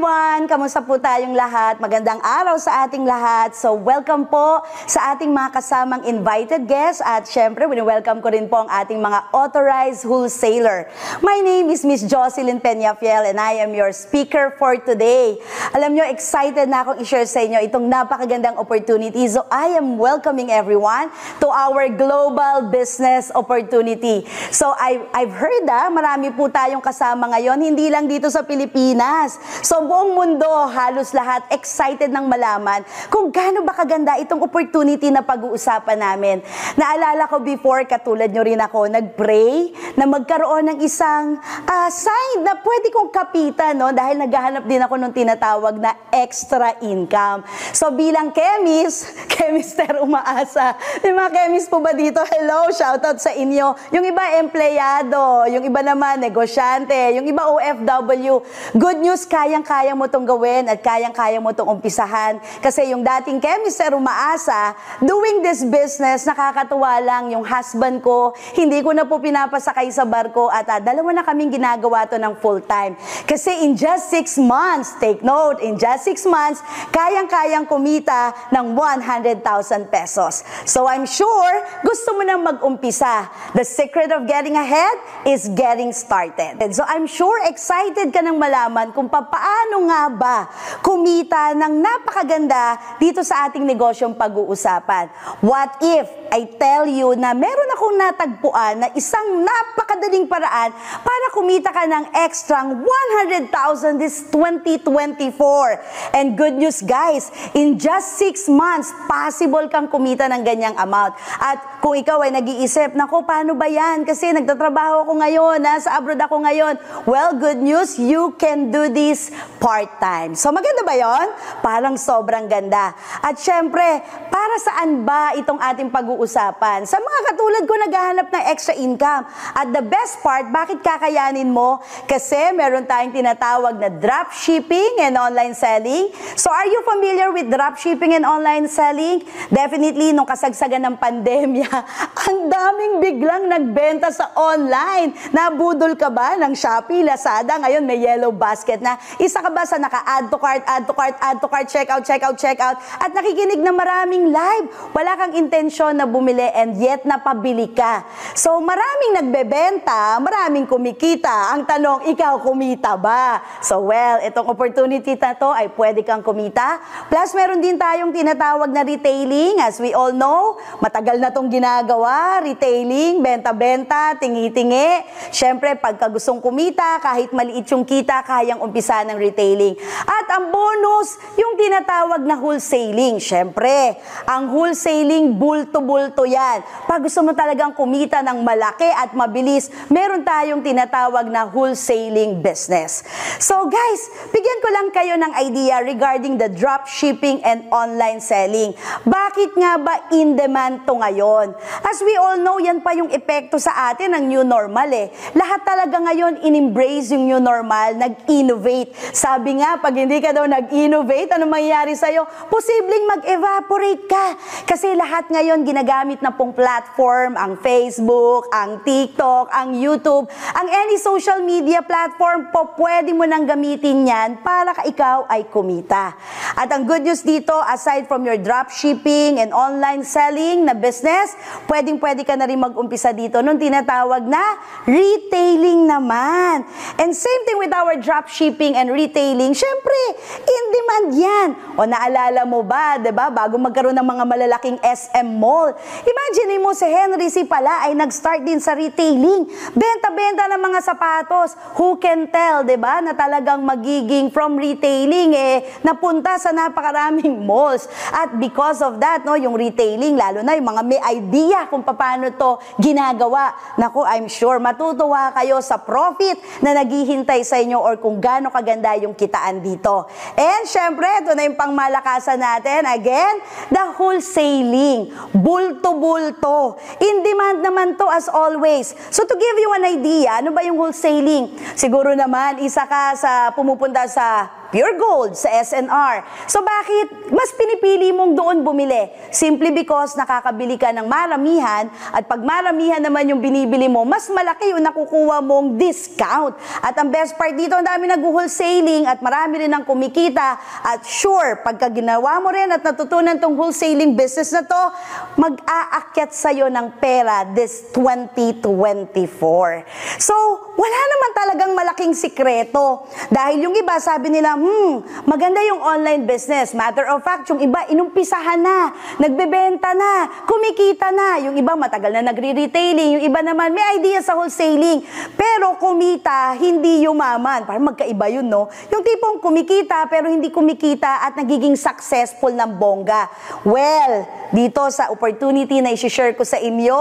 everyone! Kamusta po tayong lahat? Magandang araw sa ating lahat. So, welcome po sa ating mga kasamang invited guests at syempre, welcome ko rin po ang ating mga authorized wholesaler. My name is Miss Jocelyn Peñafiel and I am your speaker for today. Alam nyo, excited na akong i-share sa inyo itong napakagandang opportunity. So, I am welcoming everyone to our global business opportunity. So, I've heard marami po tayong kasama ngayon, hindi lang dito sa Pilipinas. So, buong mundo, halos lahat, excited ng malaman kung gaano ba kaganda itong opportunity na pag-uusapan namin. Naalala ko before, katulad nyo rin ako, nag-pray na magkaroon ng isang sign na pwede kong kapitan, no? Dahil naghahanap din ako ng tinatawag na extra income. So, bilang chemister umaasa. Yung mga chemist po ba dito? Hello, shoutout sa inyo. Yung iba, empleyado. Yung iba naman, negosyante. Yung iba, OFW. Good news, kayang-kaya mo itong gawin at kayang-kaya mo itong umpisahan. Kasi yung dating chemister umaasa, doing this business, nakakatuwa lang yung husband ko. Hindi ko na po pinapasakay sa barko at dalawa na kaming ginagawa to ng full-time. Kasi in just 6 months, take note, in just 6 months, kayang-kayang kumita ng 100,000 pesos. So I'm sure, gusto mo nang mag-umpisa. The secret of getting ahead is getting started. So I'm sure excited ka nang malaman kung paano nga ba kumita ng napakaganda dito sa ating negosyong pag-uusapan. What if I tell you na meron akong natagpuan na isang napakadaling paraan para kumita ka ng extrang 100,000 this 2024. And good news guys, in just 6 months, possible kang kumita ng ganyang amount. At kung ikaw ay nag-iisip, naku, paano ba yan? Kasi nagtatrabaho ako ngayon, nasa abroad ako ngayon. Well, good news, you can do this part-time. So maganda ba yon? Parang sobrang ganda. At syempre, para saan ba itong ating pag-uusapan? Sa mga katulad ko naghahanap ng extra income. At the best part, bakit kakayanin mo? Kasi meron tayong tinatawag na dropshipping and online selling. So are you familiar with dropshipping and online selling? Definitely, nung kasagsagan ng pandemya, ang daming biglang nagbenta sa online. Nabudol ka ba ng Shopee, Lazada? Ngayon may yellow basket na. Isa ka ba sa naka-add to cart, add to cart, add to cart, check out, check out, check out, at nakikinig na maraming live. Wala kang intensyon na bumili and yet napabili ka. So maraming nagbebenta, maraming kumikita. Ang tanong, ikaw kumita ba? So well, itong opportunity na to ay pwede kang kumita. Plus meron din tayong tinatawag na retailing. As we all know, matagal na tong ginagawa. Retailing, benta-benta, tingi-tingi. Siyempre, pagka gustong kumita, kahit maliit yung kita, kayang umpisa ng retailing. At ang bonus, yung tinatawag na wholesaling. Siyempre, ang wholesaling, bulto-bulto yan. Pag gusto mo talagang kumita ng malaki at mabilis, meron tayong tinatawag na wholesaling business. So guys, bigyan ko lang kayo ng idea regarding the dropshipping and online selling. Bakit nga ba in demand to ngayon? As we all know, yan pa yung epekto sa atin ng new normal eh. Lahat talaga ngayon in-embrace yung new normal, nag-innovate. Sabi nga, pag hindi ka daw nag-innovate, ano mangyayari sa'yo? Posibleng mag-evaporate ka. Kasi lahat ngayon ginagamit na pong platform, ang Facebook, ang TikTok, ang YouTube, ang any social media platform po, pwede mo nang gamitin yan para ikaw ay kumita. At ang good news dito, aside from your dropshipping and online selling na business, pwedeng-pwede ka na rin mag-umpisa dito nung tinatawag na retailing naman. And same thing with our dropshipping and retailing, syempre, in demand yan. O naalala mo ba, diba, bago magkaroon ng mga malalaking SM mall, imagine mo si Henry C. pala ay nag-start din sa retailing. Benta-benta ng mga sapatos. Who can tell, diba, na talagang magiging from retailing napunta sa napakaraming malls. At because of that, no, yung retailing, lalo na yung mga may idea kung paano to ginagawa. Naku, I'm sure matutuwa kayo sa profit na naghihintay sa inyo or kung gaano kaganda yung kitaan dito. And syempre, ito na yung pangmalakasan natin. Again, the wholesaling. Bulto-bulto. In demand naman to as always. So to give you an idea, ano ba yung wholesaling? Siguro naman, isa ka sa pumupunta sa Pure Gold sa SNR. So bakit mas pinipili mong doon bumili? Simply because nakakabili ka ng maramihan at pag maramihan naman yung binibili mo, mas malaki yung nakukuha mong discount. At ang best part dito, ang dami nag-wholesaling at marami rin ang kumikita. At sure, pagka ginawa mo rin at natutunan tong wholesaling business na to, mag-aakyat sa'yo ng pera this 2024. So, wala naman talagang malaking sikreto. Dahil yung iba, sabi nila, maganda yung online business. Matter of fact, yung iba, inumpisahan na, nagbebenta na, kumikita na. Yung iba, matagal na nagre-retailing. Yung iba naman, may idea sa wholesaling. Pero kumita, hindi yumaman. Parang magkaiba yun, no? Yung tipong kumikita, pero hindi kumikita at nagiging successful ng bongga. Well, dito sa opportunity na i-share ko sa inyo,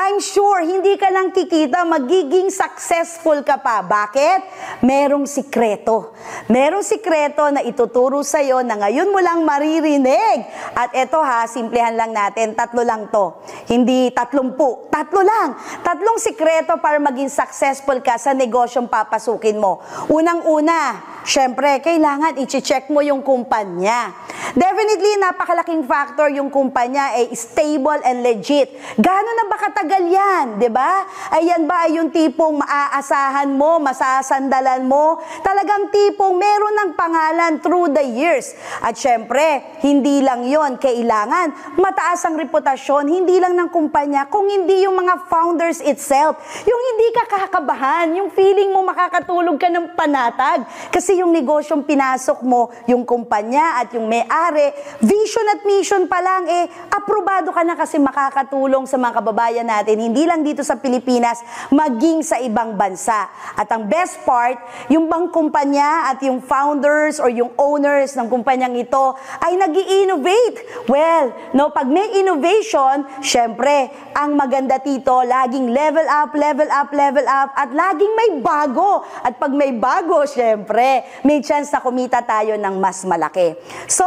I'm sure hindi ka lang kikita, magiging successful ka pa. Bakit? Merong sikreto. Merong sikreto na ituturo sa'yo na ngayon mo lang maririnig. At eto ha, simplehan lang natin, 3 lang to. Hindi 30. 3 lang. 3 sikreto para maging successful ka sa negosyong papasukin mo. Unang-una, syempre, kailangan i-check mo yung kumpanya. Definitely, napakalaking factor yung kumpanya ay stable and legit. Gano'n na ba katagal yan, di ba? Ayan ba ay yung tipong maaasahan mo, masasandalan mo? Talagang tipong meron ng pangalan through the years. At syempre, hindi lang yon, kailangan mataas ang reputasyon, hindi lang ng kumpanya, kung hindi yung mga founders itself. Yung hindi ka kakabahan, yung feeling mo makakatulog ka ng panatag. Kasi yung negosyong pinasok mo, yung kumpanya at yung may-ari, vision at mission pa lang, aprobado ka na kasi makakatulong sa mga kababayan natin, hindi lang dito sa Pilipinas, maging sa ibang bansa. At ang best part, yung bang kumpanya at yung founders or yung owners ng kumpanyang ito ay nag-i-innovate. Well, no, pag may innovation, syempre, ang maganda dito, laging level up, level up, level up, at laging may bago. At pag may bago, syempre, may chance na kumita tayo ng mas malaki. So,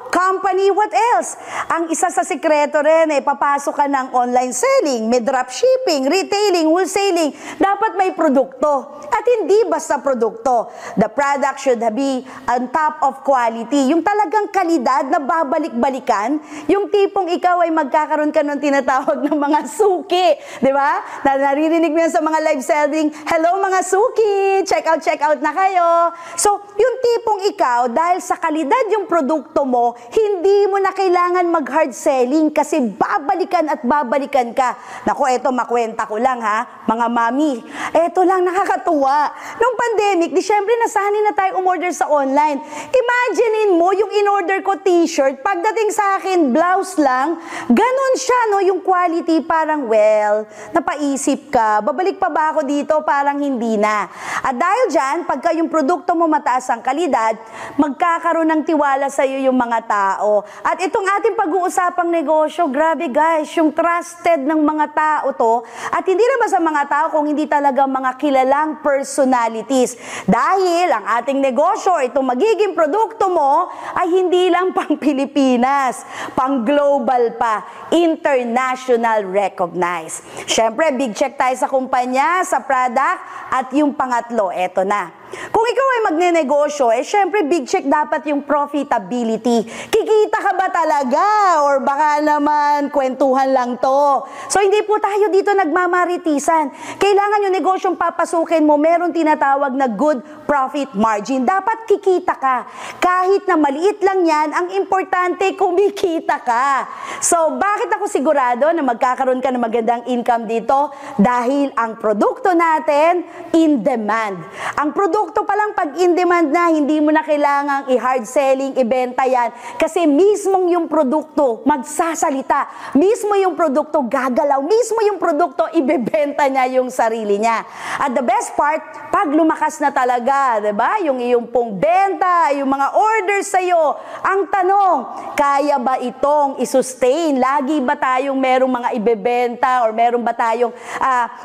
company, what else? Ang isa sa sikreto rin, papasok ka ng online selling, may dropshipping, retailing, wholesaling. Dapat may produkto. At hindi basta produkto. The product should be on top of quality. Yung talagang kalidad na babalik-balikan, yung tipong ikaw ay magkakaroon ka ng tinatawag ng mga suki. Di ba? Naririnig mo yan sa mga live selling, hello mga suki, check out na kayo. So, yung tipong ikaw, dahil sa kalidad yung produkto mo, hindi mo na kailangan mag-hard selling kasi babalikan at babalikan ka. Naku, eto makwenta ko lang ha, mga mami. Eto lang, nakakatuwa. Nung pandemic, di syempre nasanay na tayo umorder sa online. Imaginein mo yung in-order ko t-shirt, pagdating sa akin, blouse lang, ganun siya, no? Yung quality parang, well, napaisip ka, babalik pa ba ako dito? Parang hindi na. At dahil dyan, pagka yung produkto mo mataas ang kalidad, magkakaroon ng tiwala sa iyo yung mga tao. At itong ating pag-uusapang negosyo, grabe guys, yung trusted ng mga tao to, at hindi naman sa mga tao kung hindi talaga mga kilalang personalities. Dahil ang ating negosyo, itong magiging produkto mo, ay hindi lang pang Pilipinas, pang global pa, international recognized. Syempre, big check tayo sa kumpanya, sa product, at yung pangatlo, eto na. Kung ikaw ay magnenegosyo, syempre big check dapat yung profitability. Kikita ka ba talaga? Or baka naman kwentuhan lang to. So hindi po tayo dito nagmamaritisan. Kailangan yung negosyong papasukin mo, meron tinatawag na good profit margin. Dapat kikita ka. Kahit na maliit lang yan, ang importante kumikita ka. So bakit ako sigurado na magkakaroon ka ng magandang income dito? Dahil ang produkto natin, in demand. Ang produkto pa lang pag in demand na, hindi mo na kailangang i-hard selling, ibenta yan. Kasi mismong yung produkto magsasalita. Mismo yung produkto gagalaw. Mismo yung produkto ibebenta niya yung sarili niya. At the best part, pag lumakas na talaga, diba? Yung iyong pong benta, yung mga orders sa'yo. Ang tanong, kaya ba itong isustain? Lagi ba tayong merong mga ibebenta or meron ba tayong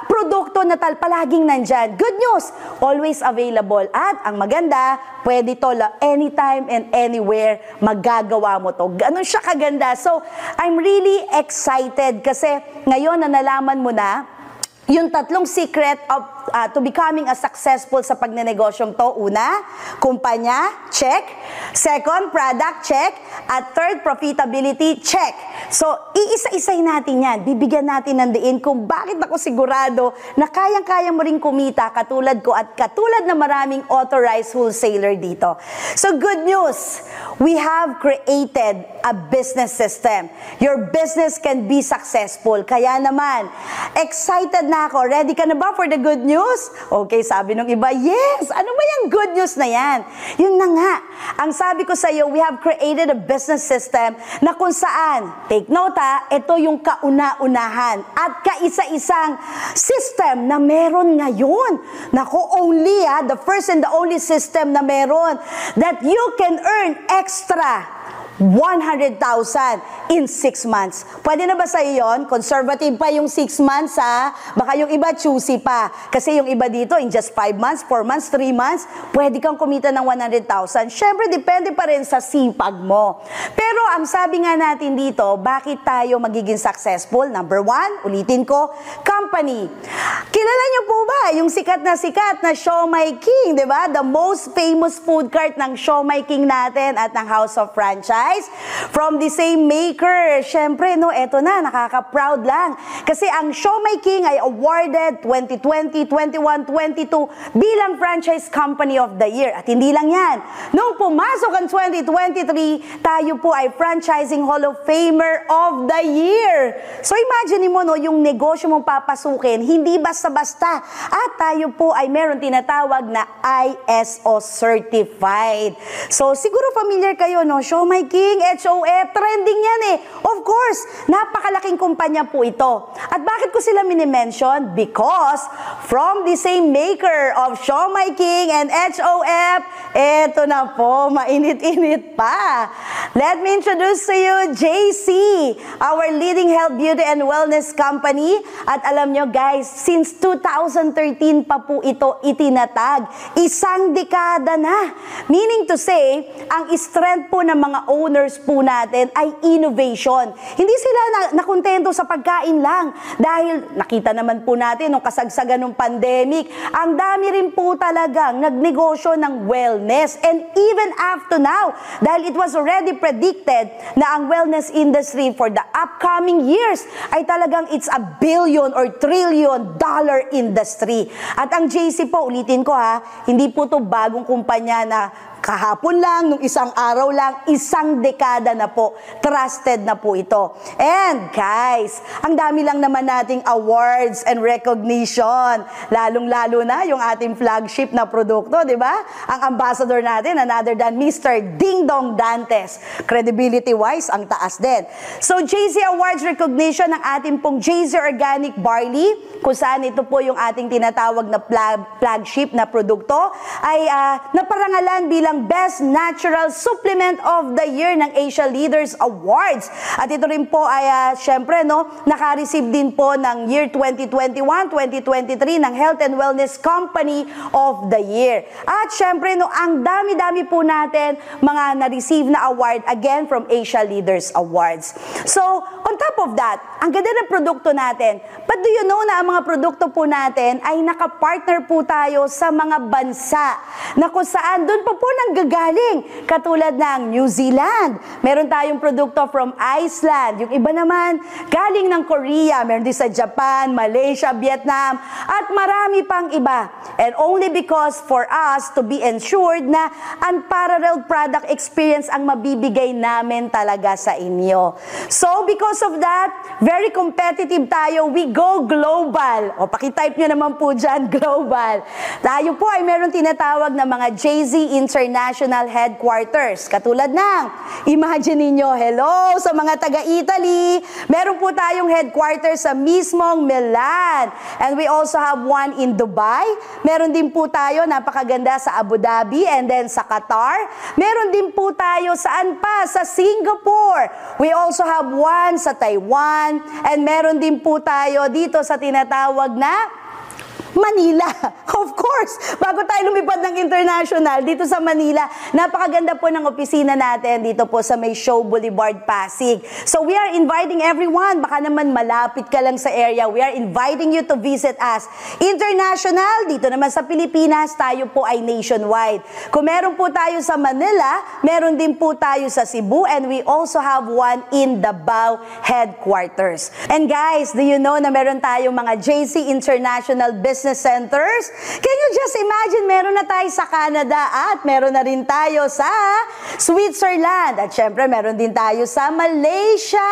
produkto na palaging nandyan? Good news, always available. At ang maganda, pwede to anytime and anywhere magagawa mo to. Ganon siya kaganda. So, I'm really excited kasi ngayon na nalaman mo na yung 3 secret of to becoming a successful sa pagnenegosyong to? Una, kumpanya, check. Second, product, check. At third, profitability, check. So, iisa-isay natin yan. Bibigyan natin ng diin kung bakit ako sigurado na kayang-kaya mo rin kumita katulad ko at katulad na maraming authorized wholesaler dito. So, good news. We have created a business system. Your business can be successful. Kaya naman, excited na ako. Ready ka na ba for the good news? Okay, sabi nung iba, yes! Ano ba yung good news na yan? Yun na nga. Ang sabi ko sa iyo, we have created a business system na kung saan, take note ha, ito yung kauna-unahan at kaisa-isang system na meron ngayon. Naku, only the first and the only system na meron that you can earn extra 100,000 in 6 months. Pwede na ba sa iyon? Conservative pa yung 6 months ha? Baka yung iba choosy pa. Kasi yung iba dito, in just 5 months, 4 months, 3 months, pwede kang kumita ng 100,000. Siyempre, depende pa rin sa sipag mo. Pero ang sabi nga natin dito, bakit tayo magiging successful? Number 1, ulitin ko, company. Kilala niyo po ba yung sikat na Siomai King, di ba? The most famous food cart ng Siomai King natin at ng House of Franchise. From the same maker. Syempre, no, eto na, nakaka-proud lang. Kasi ang Siomai King ay awarded 2020, 21, 22 bilang Franchise Company of the Year. At hindi lang yan. Nung pumasok ang 2023, tayo po ay Franchising Hall of Famer of the Year. So imagine mo, no, yung negosyo mong papasukin, hindi basta-basta. At tayo po ay meron tinatawag na ISO certified. So siguro familiar kayo, no, Siomai King, HOF, trending yan eh. Of course, napakalaking kumpanya po ito. At bakit ko sila minimension? Because from the same maker of Siomai King and HOF, eto na po, mainit-init pa. Let me introduce to you JC, our leading health, beauty, and wellness company. At alam nyo guys, since 2013 pa po ito itinatag. Isang dekada na. Meaning to say, ang strength po ng mga owners po natin ay innovation. Hindi sila nakontento sa pagkain lang. Dahil nakita naman po natin nung kasagsagan ng pandemic, ang dami rin po talagang nagnegosyo ng wellness. And even after now, dahil it was already predicted na ang wellness industry for the upcoming years ay talagang it's a billion or trillion dollar industry. At ang JC po, ulitin ko ha, hindi po to bagong kumpanya na kahapon lang, nung isang araw lang, isang dekada na po. Trusted na po ito. And guys, ang dami lang naman nating awards and recognition. Lalong-lalo na yung ating flagship na produkto, di ba? Ang ambassador natin, another than Mr. Ding Dong Dantes. Credibility-wise, ang taas din. So, JC Awards recognition ng ating pong JC Organic Barley, kung saan ito po yung ating tinatawag na flagship na produkto, ay naparangalan bilang Best Natural Supplement of the Year ng Asia Leaders Awards. At ito rin po ay syempre no, naka-receive din po ng year 2021, 2023 ng Health and Wellness Company of the Year. At syempre no, ang dami-dami po natin mga na-receive na award again from Asia Leaders Awards. So, on top of that, ang ganda ng produkto natin. But do you know na ang mga produkto po natin ay nakapartner po tayo sa mga bansa na kung saan doon pa po nanggagaling. Katulad ng New Zealand, meron tayong produkto from Iceland. Yung iba naman, galing ng Korea, meron din sa Japan, Malaysia, Vietnam, at marami pang iba. And only because for us to be ensured na unparalleled product experience ang mabibigay namin talaga sa inyo. So, because of that, very competitive tayo. We go global. O, pakitype nyo naman po dyan, global. Tayo po ay meron tinatawag na mga JZ International Headquarters. Katulad ng, imagine niyo, hello sa mga taga-Italy. Meron po tayong headquarters sa mismong Milan. And we also have one in Dubai. Meron din po tayo, napakaganda, sa Abu Dhabi and then sa Qatar. Meron din po tayo saan pa? Sa Singapore. We also have one sa Taiwan. And meron din po tayo dito sa tinatawag na Manila. Of course, bago tayo lumipad ng international, dito sa Manila, napakaganda po ng opisina natin dito po sa May Show Boulevard, Pasig. So we are inviting everyone, baka naman malapit ka lang sa area, we are inviting you to visit us. International, dito naman sa Pilipinas, tayo po ay nationwide. Kung meron po tayo sa Manila, meron din po tayo sa Cebu, and we also have one in Davao headquarters. And guys, do you know na meron tayong mga JC International Business Centers? Can you just imagine, meron na tayo sa Canada at meron na rin tayo sa Switzerland. At syempre, meron din tayo sa Malaysia.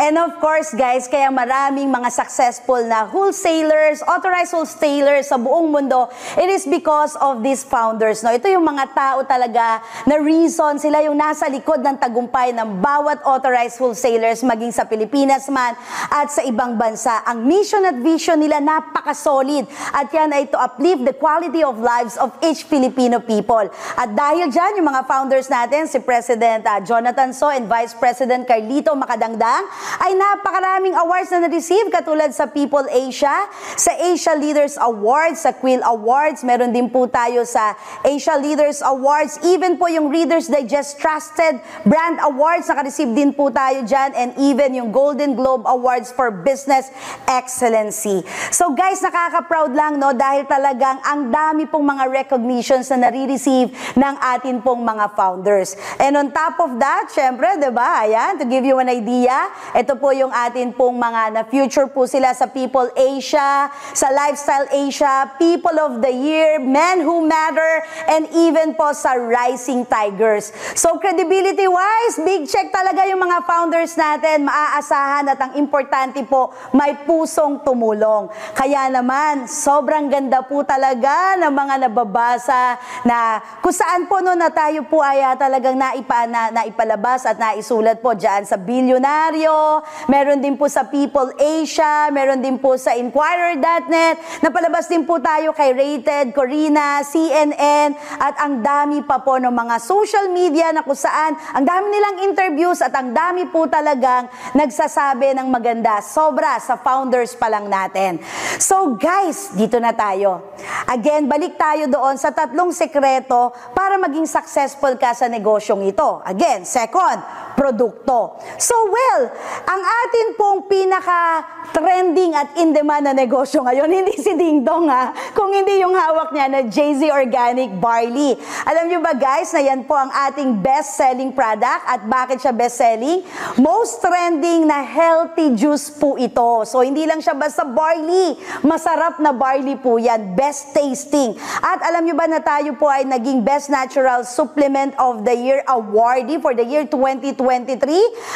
And of course, guys, kaya maraming mga successful na wholesalers, authorized wholesalers sa buong mundo, it is because of these founders. No? Ito yung mga tao talaga na reason, sila yung nasa likod ng tagumpay ng bawat authorized wholesalers, maging sa Pilipinas man at sa ibang bansa. Ang mission at vision nila napaka-solid, at yan ay to uplift the quality of lives of each Filipino people. At dahil dyan, yung mga founders natin, si President Jonathan So and Vice President Carlito Macadangdang, ay napakaraming awards na na-receive, katulad sa People Asia, sa Asia Leaders Awards, sa Quill Awards, meron din po tayo sa Asia Leaders Awards, even po yung Reader's Digest Trusted Brand Awards, naka-receive din po tayo dyan, and even yung Golden Globe Awards for Business Excellency. So guys, nakaka-proud lang, no, dahil talagang ang dami pong mga recognitions na nare-receive ng atin pong mga founders. And on top of that, syempre, diba, ayan, to give you an idea, ito po yung atin pong mga na-future po sila sa People Asia, sa Lifestyle Asia, People of the Year, Men Who Matter, and even po sa Rising Tigers. So credibility-wise, big check talaga yung mga founders natin, maaasahan, at ang importante po, may pusong tumulong. Kaya naman, sobrang ganda po talaga ng mga nababasa na kung saan po no, na tayo po ay talagang naipalabas at naisulat po dyan sa Bilyonaryo, meron din po sa People Asia, meron din po sa Inquirer.net, napalabas din po tayo kay Rated, Corina, CNN, at ang dami pa po ng mga social media na kung saan ang dami nilang interviews at ang dami po talagang nagsasabi ng maganda, sobra sa founders pa lang natin. So guys, dito na tayo. Again, balik tayo doon sa 3 sekreto para maging successful ka sa negosyong ito. Again, second, produkto. So well, ang atin pong pinaka-trending at in-demand na negosyo ngayon, hindi si Ding Dong kung hindi yung hawak niya na JZ Organic Barley. Alam niyo ba guys, na yan po ang ating best-selling product. At bakit siya best-selling? Most trending na healthy juice po ito. So hindi lang siya basta barley, masarap na barley po yan, best tasting. At alam niyo ba na tayo po ay naging Best Natural Supplement of the Year awardee for the year 2023?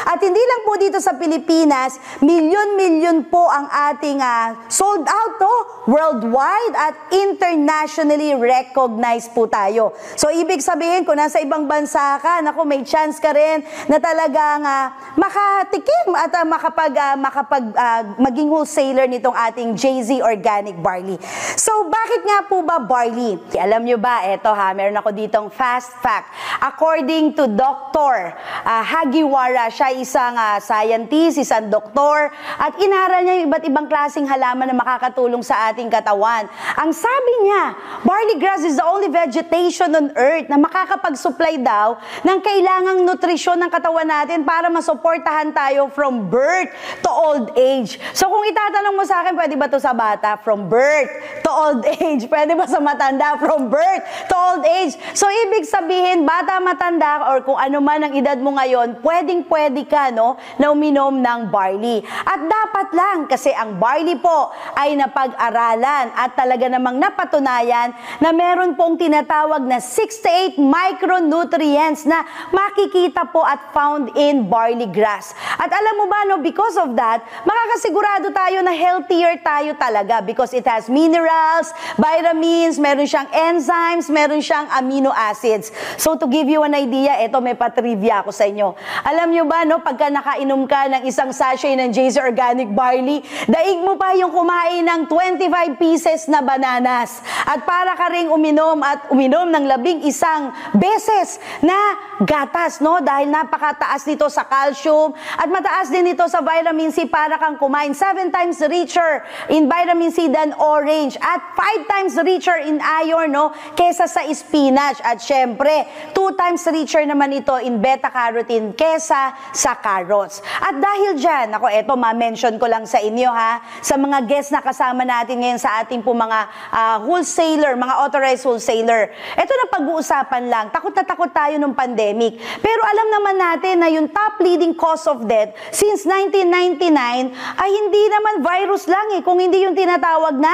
At hindi lang po dito sa Pilipinas, milyon-milyon po ang ating sold out worldwide at internationally recognized po tayo. So ibig sabihin, kung nasa ibang bansa ka, naku, may chance ka rin na talagang makatikim at maging wholesaler nitong ating JZ Organic Barley. So bakit nga po ba barley? Alam nyo ba, eto meron ako ditong fast fact. According to Dr. Hagiwara, siya isang scientist, isang doktor, at inaral niya yung iba't ibang klaseng halaman na makakatulong sa ating katawan. Ang sabi niya, barley grass is the only vegetation on earth na makakapag-supply daw ng kailangang nutrisyon ng katawan natin para masuportahan tayo from birth to old age. So kung itatanong mo sa akin, pwede ba to sa bata? From birth to old age. Pwede ba sa matanda? From birth to old age. So ibig sabihin, bata, matanda, or kung ano man ang edad mo ngayon, pwedeng-pwede ka na uminom ng barley. At dapat lang, kasi ang barley po ay napag-aralan at talaga namang napatunayan na meron pong tinatawag na 68 micronutrients na makikita po at found in barley grass. At alam mo ba, because of that, makakasigurado tayo na healthier tayo talaga because it has minerals, vitamins, meron siyang enzymes, meron siyang amino acids. So to give you an idea, ito may patrivia ako sa inyo. Alam nyo ba, no, pagka nakainom ka ng isang sachet ng JC Organic Barley, daig mo pa yung kumain ng 25 pieces na bananas. At para ka ring uminom ng 11 beses na gatas, no? Dahil napakataas nito sa calcium at mataas din ito sa vitamin C para kang kumain 7 times richer in vitamin C than orange at 5 times richer in iron, no? Kesa sa spinach. At syempre, 2 times richer naman ito in beta-carotene kesa sa carrots. At dahil dyan, ako, eto, ma-mention ko lang sa inyo, ha, sa mga guests na kasama natin ngayon sa ating po mga wholesaler, mga authorized wholesaler. Ito na pag-uusapan lang, takot na takot tayo ng pandemic. Pero alam naman natin na yung top leading cause of death since 1999 ay hindi naman virus lang kung hindi yung tinatawag na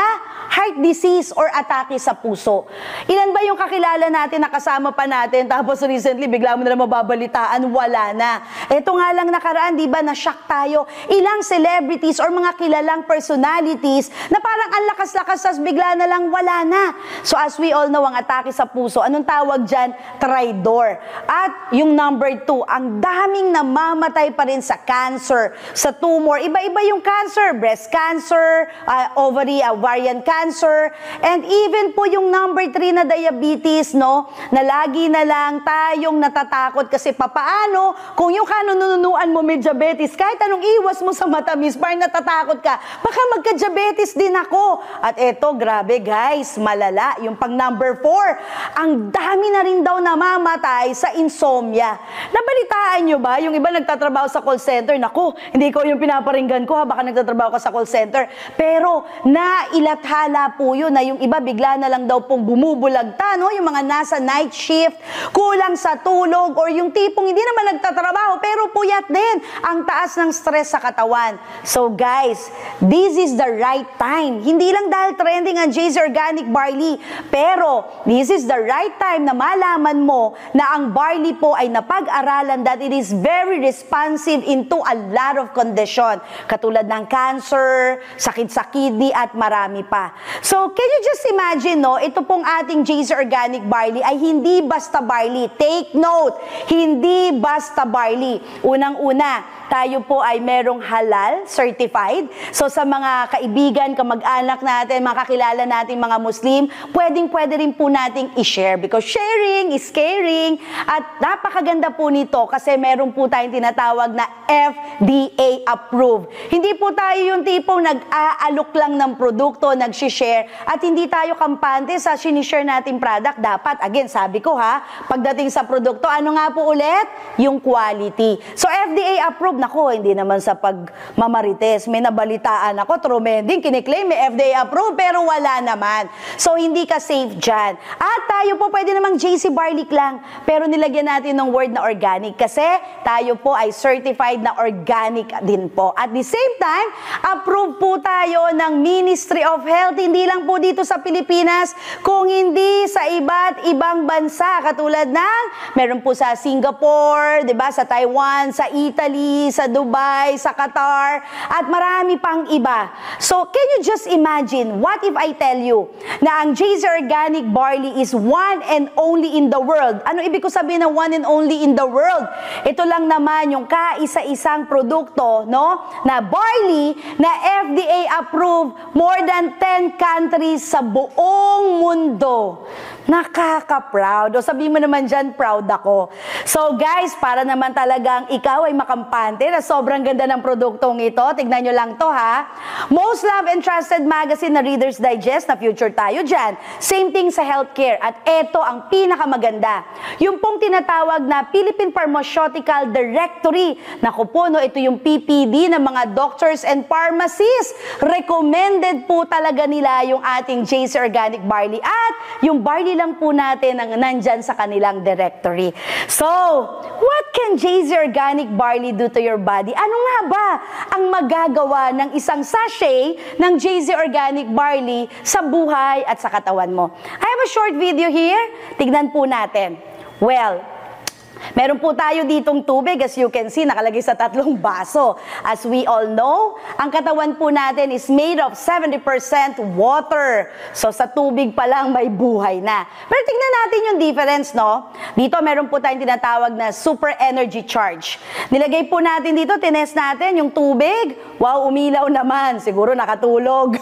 heart disease or atake sa puso. Ilan ba yung kakilala natin na kasama pa natin tapos recently bigla mo na mababalitaan, wala na. Ito nga lang nakaraan, di ba, na-shock tayo. Ilang celebrities or mga kilalang personalities na parang ang lakas-lakas tas bigla na lang wala na. So as we all know, ang atake sa puso, anong tawag dyan? Traidor. At yung number 2, ang daming namamatay pa rin sa cancer, sa tumor. Iba-iba yung cancer, breast cancer, ovary, ovarian cancer, and even po yung number 3 na diabetes, no? Na lagi na lang tayong natatakot kasi papaano kung yung kanununuan mo may diabetes, kahit anong iwas mo sa matamis, parang natatakot ka, baka magka-diabetes din ako. At eto, grabe guys, malala. Yung pang number 4, ang dami na rin daw namamatay sa insomnia. Nabalitaan nyo ba? Yung iba nagtatrabaho sa call center, naku, hindi ko yung pinaparinggan ko, ha, baka nagtatrabaho ka sa call center. Pero nailathala po yun na yung iba bigla na lang daw pong bumubulagta, no? Yung mga nasa night shift, kulang sa tulog, or yung tipong hindi naman nagtatrabaho pero puyat din, ang taas ng stress sa katawan. So guys, this is the right time. Hindi lang dahil trending ang JC Organic Barley, pero this is the right time na malaman mo na ang barley po ay napag-aralan that it is very responsive into a lot of condition, katulad ng cancer, sakit sa kidney, at marami pa. So can you just imagine, no, ito pong ating JC Organic Barley ay hindi basta barley. Take note, hindi basta barley. Unang-una, tayo po ay merong halal certified. So sa mga kaibigan, kamag-anak natin, mga kakilala natin, mga Muslim, pwedeng-pwede rin po nating i-share because sharing is caring. At napakaganda po nito kasi meron po tayong tinatawag na FDA approved. Hindi po tayo yung tipong nag-aalok lang ng produkto, nag-share, at hindi tayo kampante sa sinishare nating product. Dapat, again, sabi ko, ha, pagdating sa produkto, ano nga po ulit? Yung quality. So FDA approved, nako, hindi naman sa pagmamarites. May nabalitaan ako, trumending, kiniklaim may FDA approved, pero wala naman. So hindi ka safe dyan. At tayo po pwede namang JC Barley lang, pero nilagyan natin ng word na organic kasi tayo po ay certified na organic din po. At the same time, approved po tayo ng Ministry of Health, hindi lang po dito sa Pilipinas, kung hindi sa iba't ibang bansa, katulad ng meron po sa Singapore, 'di ba, sa Taiwan, sa Italy, sa Dubai, sa Qatar, at marami pang iba. So, can you just imagine, what if I tell you na ang JC Organic Barley is one and only in the world? Ano ibig ko sabihin na one and only in the world? Ito lang naman yung kaisa-isang produkto, no, na barley na FDA approved more than 10 countries sa buong mundo. Nakaka-proud. O sabihin mo naman dyan, proud ako. So guys, para naman talagang ikaw ay makampante na sobrang ganda ng produktong ito, tignan nyo lang to, ha. Most loved and trusted magazine na Reader's Digest, na future tayo dyan. Same thing sa healthcare. At eto ang pinakamaganda. Yung pong tinatawag na Philippine Pharmaceutical Directory. Naku po, no, ito yung PPD ng mga doctors and pharmacists. Recommended po talaga nila yung ating JC Organic Barley. At yung barley lang po natin ang nandyan sa kanilang directory. So, what can JC Organic Barley do to your body? Ano nga ba ang magagawa ng isang sachet ng JC Organic Barley sa buhay at sa katawan mo? I have a short video here. Tignan po natin. Well, Meron po tayo ditong tubig, as you can see, nakalagay sa 3 baso. As we all know, ang katawan po natin is made of 70% water. So sa tubig pa lang may buhay na. Pero tingnan natin yung difference, no? Dito meron po tayong tinatawag na super energy charge. Nilagay po natin dito, tinest natin yung tubig. Wow, umilaw naman. Siguro nakatulog.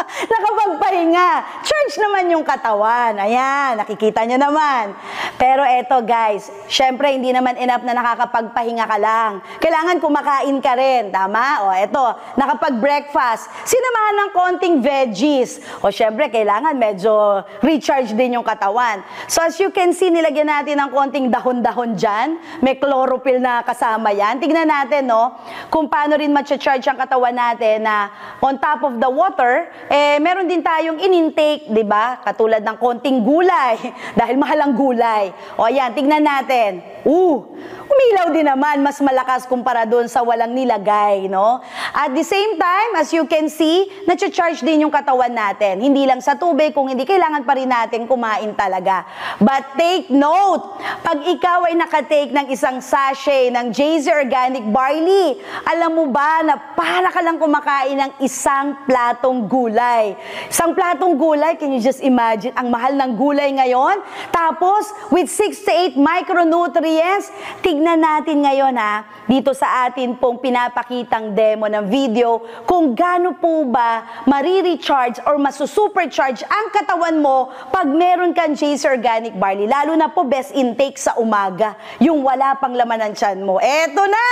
Nakapagpahinga. Charge naman yung katawan. Ayan, nakikita nyo naman. Pero eto guys, syempre hindi naman enough na nakakapagpahinga ka lang. Kailangan kumakain ka rin, tama? O eto, nakapag-breakfast, sinamahan ng konting veggies. O syempre, kailangan medyo recharge din yung katawan. So as you can see, nilagyan natin ng konting dahon-dahon dyan. May chlorophyll na kasama yan. Tignan natin, no, kung paano rin matcha-charge ang katawan natin na on top of the water, meron din tayong in-intake, di ba? Katulad ng konting gulay, dahil mahal ang gulay. O ayan, tignan natin. Umilaw din naman, mas malakas kumpara doon sa walang nilagay, no? At the same time, as you can see, na-charge din yung katawan natin. Hindi lang sa tubig, kung hindi kailangan pa rin natin kumain talaga. But take note, pag ikaw ay nakatake ng isang sachet ng JZ Organic Barley, alam mo ba na para ka lang kumakain ng isang platong gulay. Isang platong gulay, can you just imagine, ang mahal ng gulay ngayon? Tapos, with 6 to 8 micronutrients, tignan natin ngayon dito sa atin pong pinapakitang demo ng video kung gaano po ba marirecharge or masusupercharge ang katawan mo pag meron kang JZ Organic Barley. Lalo na po best intake sa umaga, yung wala pang laman ng tiyan mo. Eto na!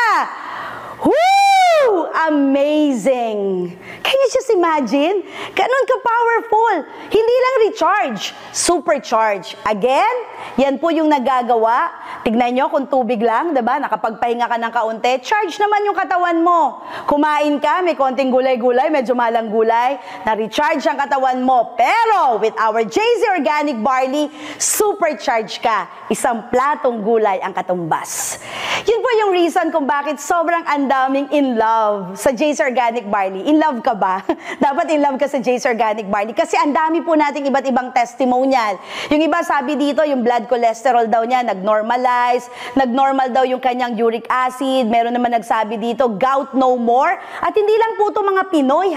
Woo! Amazing! Can you just imagine? Ganun ka-powerful. Hindi lang recharge, supercharge. Again, yan po yung nagagawa. Tignan nyo kung tubig lang, diba? Nakapagpahinga ka ng kaunti, charge naman yung katawan mo. Kumain ka, may konting gulay-gulay, medyo malang gulay, na-recharge ang katawan mo. Pero with our JZ Organic Barley, supercharge ka. Isang platong gulay ang katumbas. Yun po yung reason kung bakit sobrang andaming in love sa JZ Organic Barley. In love ka ba? Dapat in love ka sa JZ Organic Barley kasi ang dami po nating iba't ibang testimonial. Yung iba sabi dito, yung blood cholesterol daw niya nag-normalize, nag-normal daw yung kanyang uric acid, meron naman nagsabi dito, gout no more. At hindi lang po ito mga Pinoy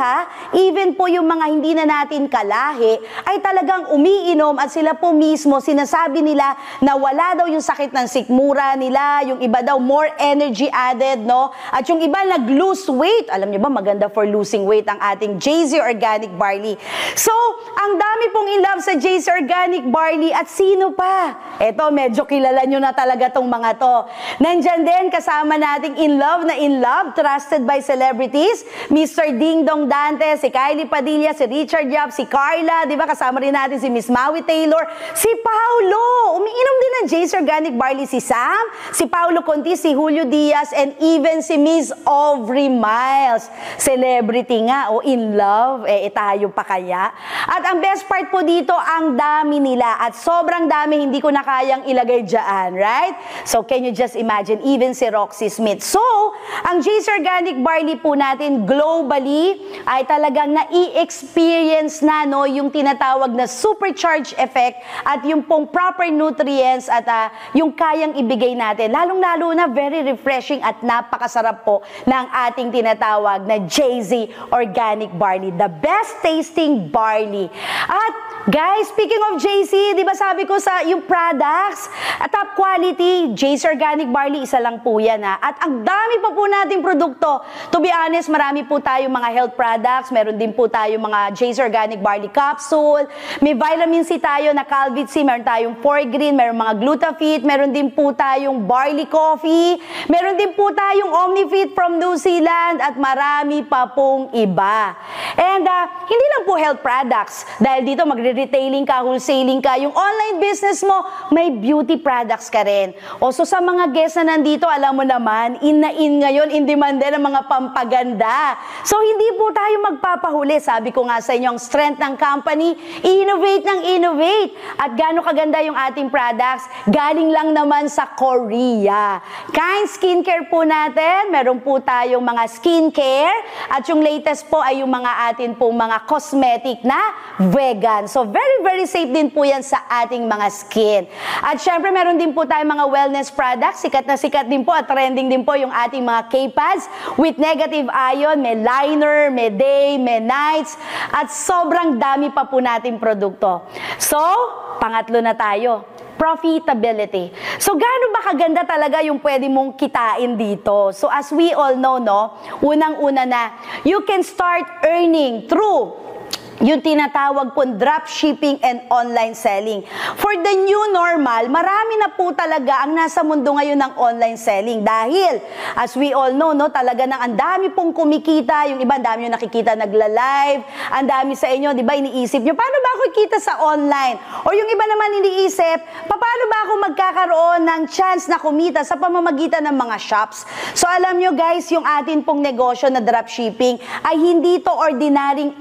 even po yung mga hindi na natin kalahi ay talagang umiinom at sila po mismo sinasabi nila na wala daw yung sakit ng sikmura nila, yung iba daw more energy added, no? At yung iba nag-lose weight. Alam niyo ba, maganda for losing weight ang ating JZ Organic Barley. So, ang dami pong in love sa JZ Organic Barley at sino pa? Eto, medyo kilala nyo na talaga tong mga to. Nandyan din kasama nating in love, trusted by celebrities, Mr. Ding Dong Dante, si Kylie Padilla, si Richard Yap, si Carla, di ba? Kasama rin natin si Miss Maui Taylor, si Paulo, umiinom din ng JZ Organic Barley, si Sam, si Paulo Conti, si Julio Diaz, and even si Miss Aubrey Miles. Celebrity nga, o in love, tayo pa kaya? At ang best part po dito, ang dami nila, at sobrang dami, hindi ko na kayang ilagay dyan, right? So, can you just imagine, even si Roxy Smith. So, ang JZ Organic Barley po natin, globally, ay talagang na-i-experience na, no, yung tinatawag na supercharge effect, at yung pong proper nutrients, at yung kayang ibigay natin. Lalong-lalo na very refreshing at napakasarap po ng ating tinatawag na JZ Organic Barley. The best tasting barley. At guys, speaking of JZ, di ba sabi ko sa yung products, top quality, JZ Organic Barley, isa lang po yan At ang dami pa po nating produkto. To be honest, marami po tayong mga health products, meron din po tayong mga JZ Organic Barley capsule, may vitamin C tayo na Calvit C, meron tayong 4-green, meron mga Glutafit, meron din po tayong barley coffee, meron din po tayong Omnifit from New Zealand, at marami pa pong iba. And hindi lang po health products, dahil dito magre-retailing ka, wholesaling ka, yung online business mo, may beauty products ka rin. O so sa mga guests na nandito, alam mo naman, in na in ngayon, in demand din ang mga pampaganda. So hindi po tayo magpapahuli. Sabi ko nga sa inyo, ang strength ng company, innovate ng innovate. At gaano kaganda yung ating products, galing lang naman sa Korea. Kind skincare po natin, meron po tayong mga skincare, at yung latest po ay yung mga atin pong mga cosmetic na vegan. So So very, very safe din po yan sa ating mga skin. At syempre, meron din po tayong mga wellness products. Sikat na sikat din po at trending din po yung ating mga K-pads with negative ion, may liner, may day, may nights, at sobrang dami pa po nating produkto. So, pangatlo na tayo. Profitability. So, gaano ba kaganda talaga yung pwede mong kitain dito? So, as we all know, no, unang-una na, you can start earning through yung tinatawag pong dropshipping and online selling. For the new normal, marami na po talaga ang nasa mundo ngayon ng online selling. Dahil, as we all know, no, talaga nang ang dami pong kumikita. Yung iba, ang dami yung nakikita nagla-live. Ang dami sa inyo, di ba, iniisip nyo, paano ba ako kita sa online? O yung iba naman iniisip, paano ba ako magkakaroon ng chance na kumita sa pamamagitan ng mga shops? So, alam nyo guys, yung atin pong negosyo na dropshipping ay hindi to ordinaryong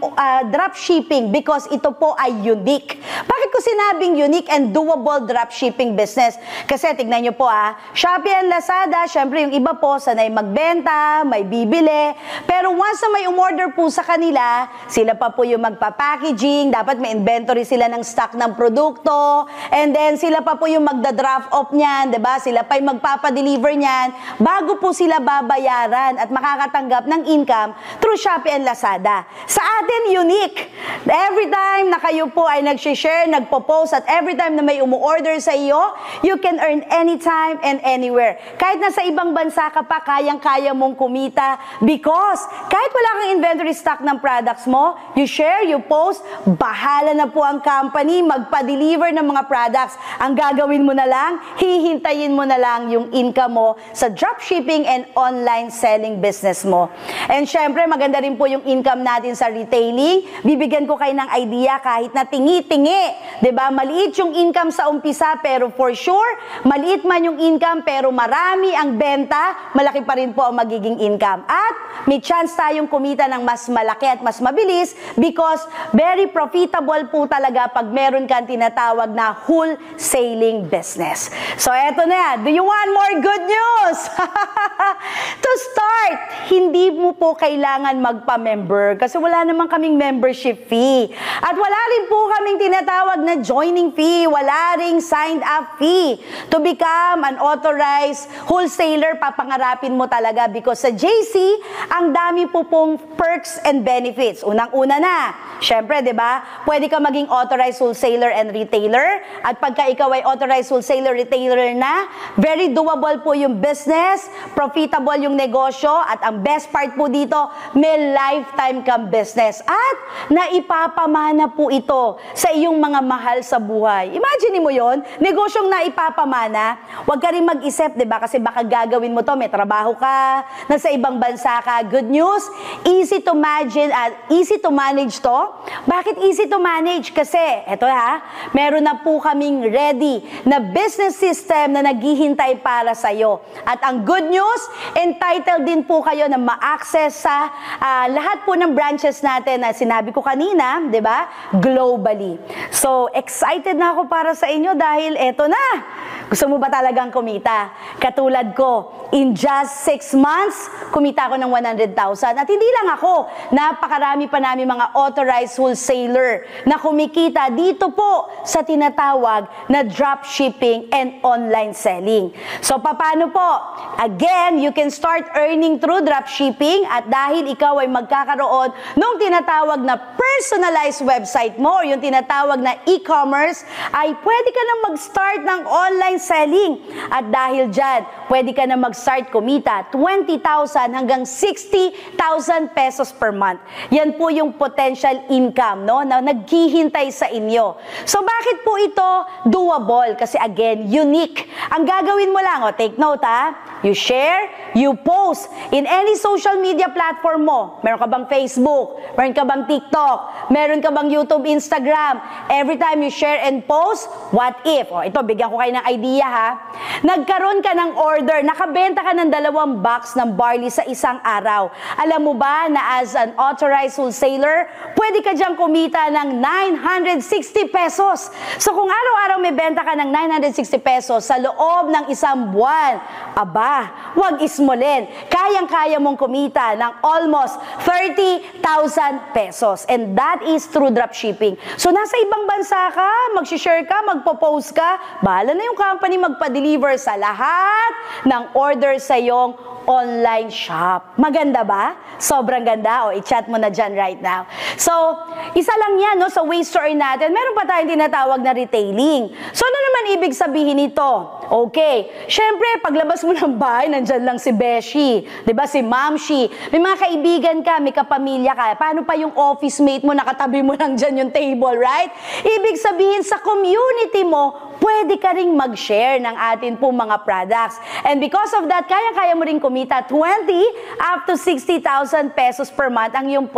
dropshipping because ito po ay unique. Bakit ko sinabing unique and doable dropshipping business? Kasi tignan nyo po Shopee and Lazada, syempre yung iba po sanay magbenta, may bibili, pero once na may umorder po sa kanila, sila pa po yung magpa-packaging, dapat may inventory sila ng stock ng produkto, and then sila pa po yung magda-draft off niyan, diba? Sila pa yung magpapadeliver niyan, bago po sila babayaran at makakatanggap ng income through Shopee and Lazada. Sa atin, unique. Every time na kayo po ay nag-share, nagpo-post, at every time na may umu-order sa iyo, you can earn anytime and anywhere. Kahit nasa ibang bansa ka pa, kayang-kaya mong kumita because kahit wala kang inventory stock ng products mo, you share, you post, bahala na po ang company magpa-deliver ng mga products. Ang gagawin mo na lang, hihintayin mo na lang yung income mo sa dropshipping and online selling business mo. And syempre, maganda rin po yung income natin sa retailing. Bibigyan ko kayo ng idea kahit na tingi-tingi. 'Di ba? Maliit yung income sa umpisa pero for sure, maliit man yung income pero marami ang benta, malaki pa rin po ang magiging income. At may chance tayong kumita ng mas malaki at mas mabilis because very profitable po talaga pag meron kang tinatawag na wholesaling business. So eto na, do you want more good news? To start, hindi mo po kailangan magpa-member kasi wala naman kaming membership fee. At wala rin po kaming tinatawag na joining fee, wala ring signed up fee. To become an authorized wholesaler, papangarapin mo talaga because sa JC, ang dami po pong perks and benefits. Unang-una na, syempre, di ba, pwede ka maging authorized wholesaler and retailer. At pagka ikaw ay authorized wholesaler, retailer na, very doable po yung business, profitable yung negosyo, at ang best part po dito, may lifetime kang business. At naipapamana po ito sa iyong mga mahal sa buhay. Imagine mo yon, negosyong naipapamana, huwag ka rin mag-isip, di ba? Kasi baka gagawin mo to, may trabaho ka, nasa ibang bansa ka. Good news, easy to imagine at easy to manage to. Bakit easy to manage? Kasi, eto meron na po kaming ready na business system na naghihintay para sa'yo. At ang good news, entitled din po kayo na ma-access sa lahat po ng branches natin na sinabi ko kanina, di ba? Globally. So, excited na ako para sa inyo dahil eto na. Gusto mo ba talagang kumita? Katulad ko, in just 6 months, kumita ako ng 100,000. At hindi lang ako, napakarami pa namin mga authorized wholesaler na kumikita dito po sa tinatawag na dropshipping and online selling. So, paano po? Again, you can start earning through dropshipping at dahil ikaw ay magkakaroon nung tinatawag na personalized website mo or yung tinatawag na e-commerce, ay pwede ka na mag-start ng online selling. At dahil dyan, pwede ka na mag-start kumita 20,000 hanggang 60,000 pesos per month. Yan po yung potential income, no, na naghihintay sa inyo. So, bakit po ito doable? Kasi again, unique. Ang gagawin mo lang, take note you share, you post in any social media platform mo. Meron ka bang Facebook? Meron ka bang TikTok? Meron ka bang YouTube, Instagram? Every time you share and post, what if? Ito, bigyan ko kayo ng idea Nagkaroon ka ng order, nakabenta ka ng 2 box ng barley sa isang araw. Alam mo ba na as an authorized wholesaler, pwede ka diyang kumita ng 960 pesos. So kung araw-araw may benta ka ng 960 pesos sa loob ng isang buwan, aba, ba? Huwag ismolin. Kayang-kaya mong kumita ng almost 30,000 pesos. And that is through dropshipping. So nasa ibang bansa ka, mag-share ka, magpo-post ka, bahala na yung company magpa-deliver sa lahat ng order sa iyong online shop. Maganda ba? Sobrang ganda. O, i-chat mo na dyan right now. So, isa lang yan, no, sa waste store natin. Meron pa tayong tinatawag na retailing. So, ano naman ibig sabihin nito? Okay. Siyempre, paglabas mo ng bahay, nandyan lang si Beshi. Diba? Si Mamshi. May mga kaibigan ka, may kapamilya ka. Paano pa yung office mate mo, nakatabi mo lang dyan yung table, right? Ibig sabihin, sa community mo, pwede ka ring mag-share ng atin po mga products. And because of that, kaya-kaya mo ring kumita 20 up to 60,000 pesos per month ang iyong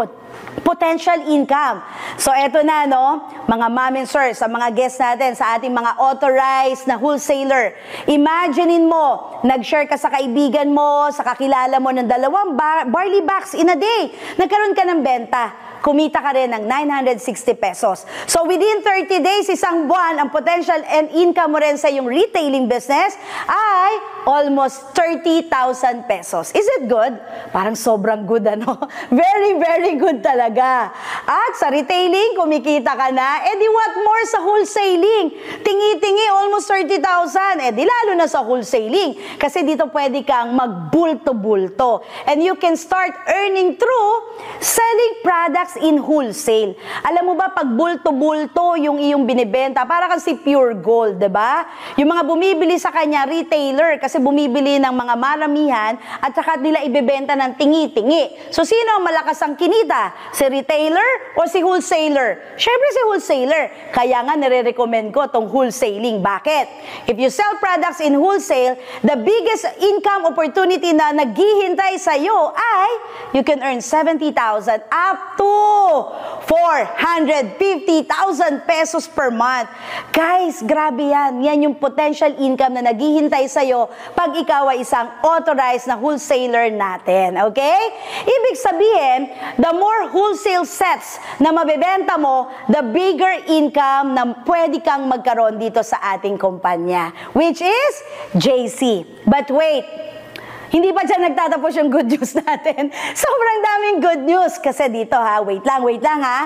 potential income. So, eto na, no? Mga mom and sir, sa mga guests natin, sa ating mga authorized na wholesaler, imaginein mo, nag-share ka sa kaibigan mo, sa kakilala mo ng 2 barley bags in a day. Nagkaroon ka ng benta. Kumita ka rin ng 960 pesos. So, within 30 days, isang buwan, ang potential and income mo rin sa iyong retailing business ay almost 30,000 pesos. Is it good? Parang sobrang good, ano? Very, very good talaga. At sa retailing, kumikita ka na, di what more sa wholesaling? Tingi-tingi, almost 30,000. Di lalo na sa wholesaling. Kasi dito pwede kang magbulto-bulto. And you can start earning through selling products in wholesale. Alam mo ba, pag bulto-bulto yung iyong binibenta, para kasi pure gold, diba? Yung mga bumibili sa kanya, retailer, kasi bumibili ng mga maramihan at saka nila ibebenta ng tingi-tingi. So, sino ang malakas ang kinita? Si retailer o si wholesaler? Syempre si wholesaler. Kaya nga, nire-recommend ko tong wholesaling. Bakit? If you sell products in wholesale, the biggest income opportunity na naghihintay sa iyo ay you can earn 70,000 up to 450,000 pesos per month. Guys, grabe yan. Yan yung potential income na naghihintay sa'yo pag ikaw ay isang authorized na wholesaler natin. Okay? Ibig sabihin, the more wholesale sets na mabebenta mo, the bigger income na pwede kang magkaroon dito sa ating kumpanya, which is JC. But wait, hindi pa dyan nagtatapos yung good news natin. Sobrang daming good news. Kasi dito wait lang ha.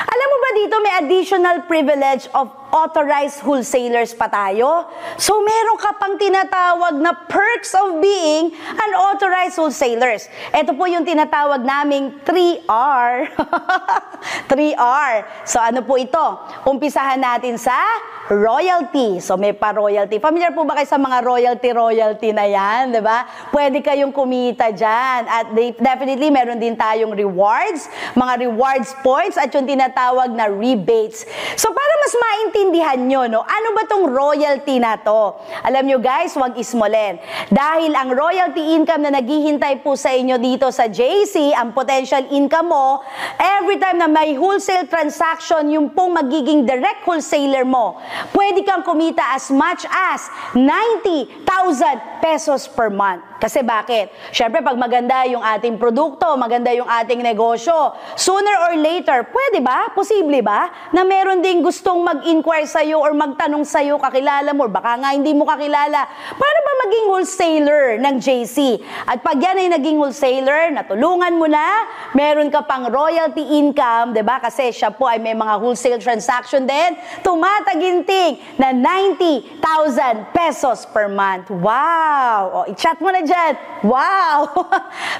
Alam mo ba dito may additional privilege of authorized wholesalers pa tayo? So meron ka pang tinatawag na perks of being an authorized wholesalers. Ito po yung tinatawag naming 3R. 3R. So ano po ito? Umpisahan natin sa royalty. So may pa-royalty. Familiar po ba kayo sa mga royalty na yan? Diba? Pwede kayong kumita dyan. At definitely meron din tayong rewards, mga rewards points at yung tinatawag na rebates. So para mas maintindihan nyo, no, ano ba tong royalty na to? Alam nyo guys, huwag ismolin. Dahil ang royalty income na naghihintay po sa inyo dito sa JC, ang potential income mo, every time na may wholesale transaction, yung pong magiging direct wholesaler mo, pwede kang kumita as much as 90,000 pesos per month. Kasi bakit? Siyempre, pag maganda yung ating produkto, maganda yung ating negosyo, sooner or later, pwede ba? Posible ba? Na meron ding gustong mag-inquire sa'yo or magtanong sa'yo, kakilala mo, or baka nga hindi mo kakilala, paano ba maging wholesaler ng JC? At pag yan ay naging wholesaler, natulungan mo na, meron ka pang royalty income, diba? Kasi siya po ay may mga wholesale transaction din, tumataginting na 90,000 pesos per month. Wow! O, i-chat mo na dyan. Wow!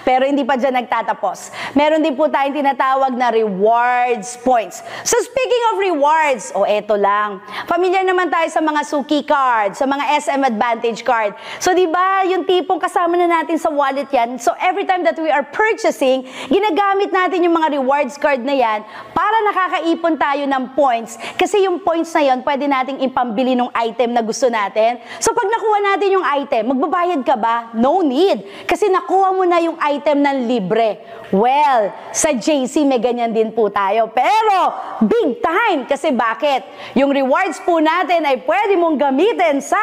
Pero hindi pa dyan nagtatapos. Meron din po tayong tinatawag na rewards points. So speaking of rewards, eto lang. Familiar naman tayo sa mga Suki card, sa mga SM Advantage card. So di ba yung tipong kasama na natin sa wallet yan. So every time that we are purchasing, ginagamit natin yung mga rewards card na yan para nakakaipon tayo ng points. Kasi yung points na yon pwede nating ipambili ng item na gusto natin. So pag nakuha natin yung item, magbabayad ka ba? No need. Kasi nakuha mo na yung item ng libre. Well, sa JC may ganyan din po tayo. Pero, big time! Kasi bakit? Yung rewards po natin ay pwede mong gamitin sa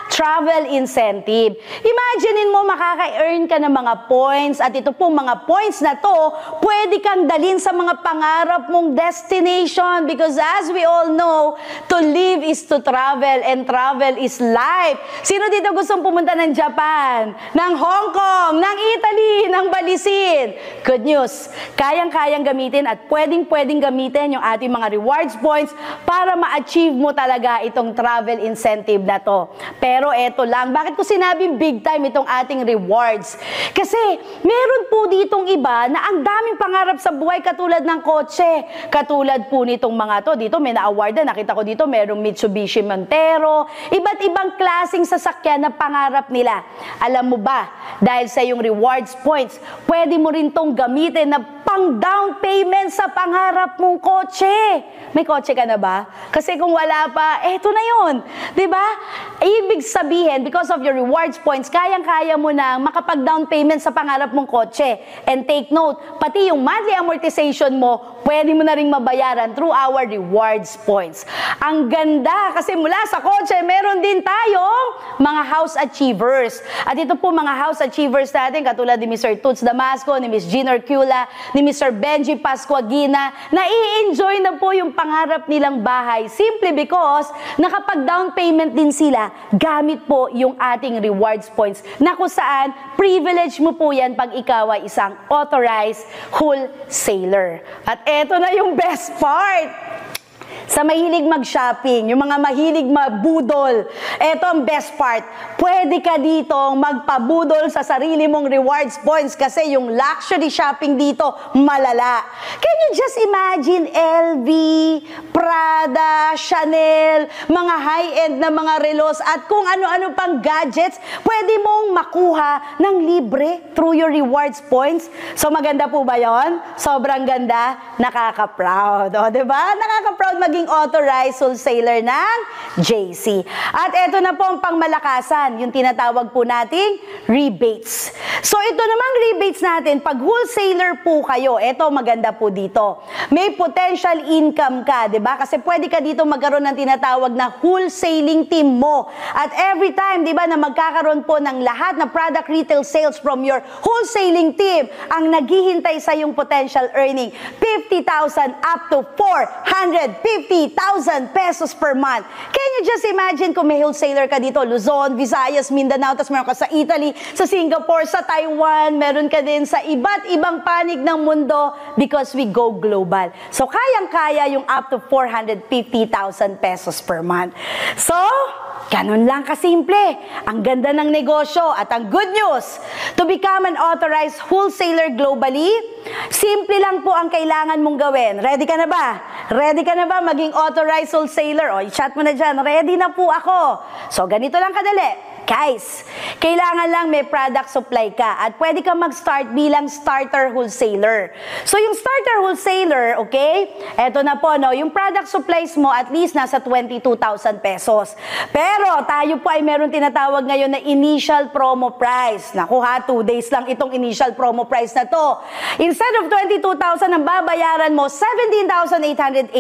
travel incentive. Imaginein mo makaka-earn ka ng mga points at ito pong mga points na to, pwede kang dalhin sa mga pangarap mong destination because as we all know, to live is to travel and travel is life. Sino dito gustong pumunta ng Japan? ng Hong Kong, ng Italy, ng Balisin. Good news, kayang-kayang gamitin at pwedeng-pwedeng gamitin yung ating mga rewards points para ma-achieve mo talaga itong travel incentive na to. Pero eto lang, bakit ko sinabing big time itong ating rewards? Kasi meron po ditong iba na ang daming pangarap sa buhay katulad ng kotse. Katulad po nitong mga to, dito may na-award na, nakita ko dito merong Mitsubishi Montero, iba't ibang klaseng sasakyan na pangarap nila. Alam mo ba, dahil sa yung rewards points, pwede mo rin tong gamitin na pang down payment sa pangarap mong kotse. May kotse ka na ba? Kasi kung wala pa, eto na yun. Diba? Ibig sabihin, because of your rewards points, kayang-kaya mo na makapag-down payment sa pangarap mong kotse. And take note, pati yung monthly amortization mo, pwede mo na rin mabayaran through our rewards points. Ang ganda, kasi mula sa kotse, meron din tayong mga house achievers. At ito po mga house achievers natin, katulad ni Mr. Toots Damasco, ni Ms. Jean Orcula, ni Mr. Benji Pascuagina, na i-enjoy na po yung pangarap nilang bahay simply because nakapag-down payment din sila gamit po yung ating rewards points na kung saan privilege mo po yan pag ikaw ay isang authorized wholesaler. At eto na yung best part. Sa mahilig mag-shopping, yung mga mahilig magbudol, eto ang best part. Pwede ka dito magpabudol sa sarili mong rewards points kasi yung luxury shopping dito, malala. Can you just imagine LV, Prada, Chanel, mga high-end na mga relos at kung ano-ano pang gadgets, pwede mong makuha ng libre through your rewards points. So maganda po ba yon? Sobrang ganda, nakaka-proud. O, diba? Nakaka-proud maging authorized wholesaler ng JC. At eto na po ang pangmalakasan, yung tinatawag po nating rebates. So ito namang rebates natin, pag wholesaler po kayo, eto maganda po dito. May potential income ka, di ba? Kasi pwede ka dito magkaroon ng tinatawag na wholesaling team mo. At every time, di ba, na magkakaroon po ng lahat na product retail sales from your wholesaling team, ang naghihintay sa yung potential earning, 50,000 up to 450,000 pesos per month. Can you just imagine kung may wholesaler ka dito, Luzon, Visayas, Mindanao, tapos meron ka sa Italy, sa Singapore, sa Taiwan, meron ka din sa iba't ibang panig ng mundo because we go global. So, kayang-kaya yung up to 450,000 pesos per month. So, ganun lang kasimple. Ang ganda ng negosyo at ang good news, to become an authorized wholesaler globally, simple lang po ang kailangan mong gawin. Ready ka na ba? Ready ka na ba maging authorized wholesaler? O, i-chat mo na dyan. Ready na po ako. So, ganito lang kadali. Guys, kailangan lang may product supply ka at pwede ka mag-start bilang starter wholesaler. So, yung starter wholesaler, okay, eto na po, no, yung product supplies mo at least nasa 22,000 pesos. Pero, tayo po ay meron tinatawag ngayon na initial promo price. Naku ha, 2 days lang itong initial promo price na to. Instead of 22,000 ang babayaran mo, 17,888.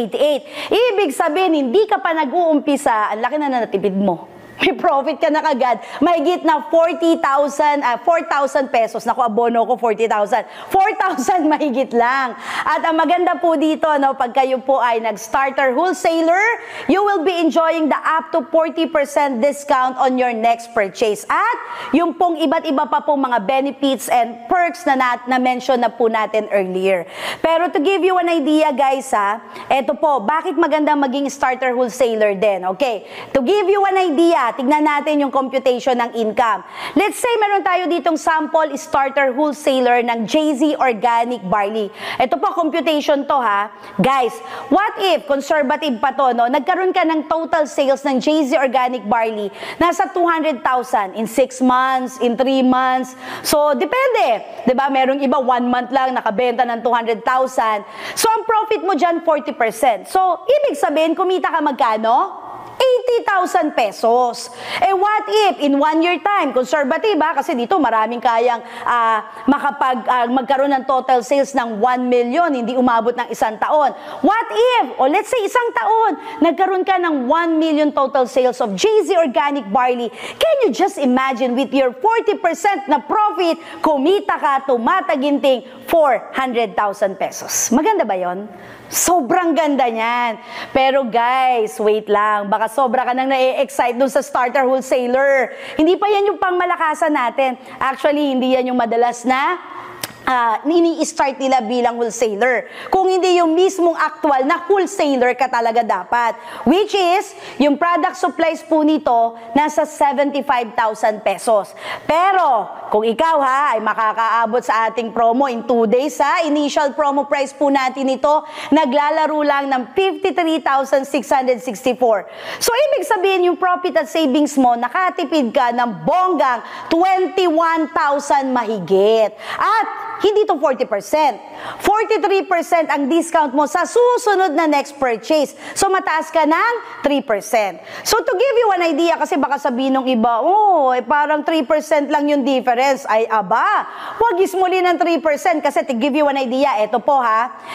Ibig sabihin, hindi ka pa nag-uumpisa, ang laki na natipid mo. May profit ka na kagad. Mahigit na 4,000 pesos. Naku, abono ko 40,000. 4,000 mahigit lang. At ang maganda po dito, no, pag kayo po ay nag-starter wholesaler, you will be enjoying the up to 40% discount on your next purchase. At yung pong iba't iba pa pong mga benefits and perks na mention na po natin earlier. Pero to give you an idea, guys, eto po, bakit maganda maging starter wholesaler din? Okay, to give you an idea, tignan natin yung computation ng income. Let's say meron tayo ditong sample starter wholesaler ng JZ Organic Barley. Ito po, computation to ha. Guys, what if, conservative pa to, no? Nagkaroon ka ng total sales ng JZ Organic Barley, nasa 200,000 in 6 months, in 3 months. So, depende. Diba? Merong iba, 1 month lang, nakabenta ng 200,000. So, ang profit mo dyan, 40%. So, ibig sabihin, kumita ka magkano? 80,000 pesos. Eh what if in 1 year time, conservative kasi dito maraming kayang magkaroon ng total sales ng 1 million, hindi umabot ng 1 taon. What if, o let's say 1 taon, nagkaroon ka ng 1 million total sales of JZ Organic Barley. Can you just imagine with your 40% na profit, kumita ka, tumataginting 400,000 pesos. Maganda ba yon? Sobrang ganda niyan. Pero guys, wait lang. Baka sobra ka nang na-excite dun sa starter wholesaler. Hindi pa yan yung pangmalakasan natin. Actually, hindi yan yung madalas na ini-start nila bilang wholesaler. Kung hindi yung mismong actual na wholesaler ka talaga dapat. Which is, yung product supplies po nito, nasa 75,000 pesos. Pero, kung ikaw ay makakaabot sa ating promo in 2 days initial promo price po natin ito, naglalaro lang ng 53,664. So, ibig sabihin yung profit at savings mo, nakatipid ka ng bonggang 21,000 mahigit. At hindi to 40%. 43% ang discount mo sa susunod na next purchase. So, mataas ka ng 3%. So, to give you an idea, kasi baka sabihin ng iba, parang 3% lang yung difference. Ay, aba, huwag ismuli ng 3% kasi to give you an idea, eto po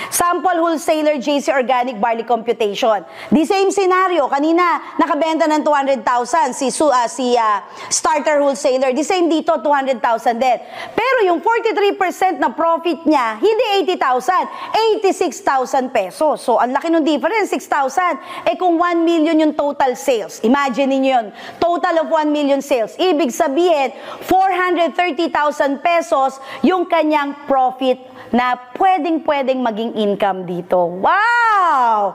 sample wholesaler JC Organic Barley Computation. The same scenario, kanina, nakabenta ng 200,000 si starter wholesaler. The same dito, 200,000 din. Pero yung 43% na profit niya, hindi 80,000, 86,000 pesos. So, ang laki ng difference, 6,000. Kung 1 million yung total sales, imagine niyo yun, total of 1 million sales. Ibig sabihin, 430,000 pesos yung kanyang profit na pwedeng maging income dito. Wow!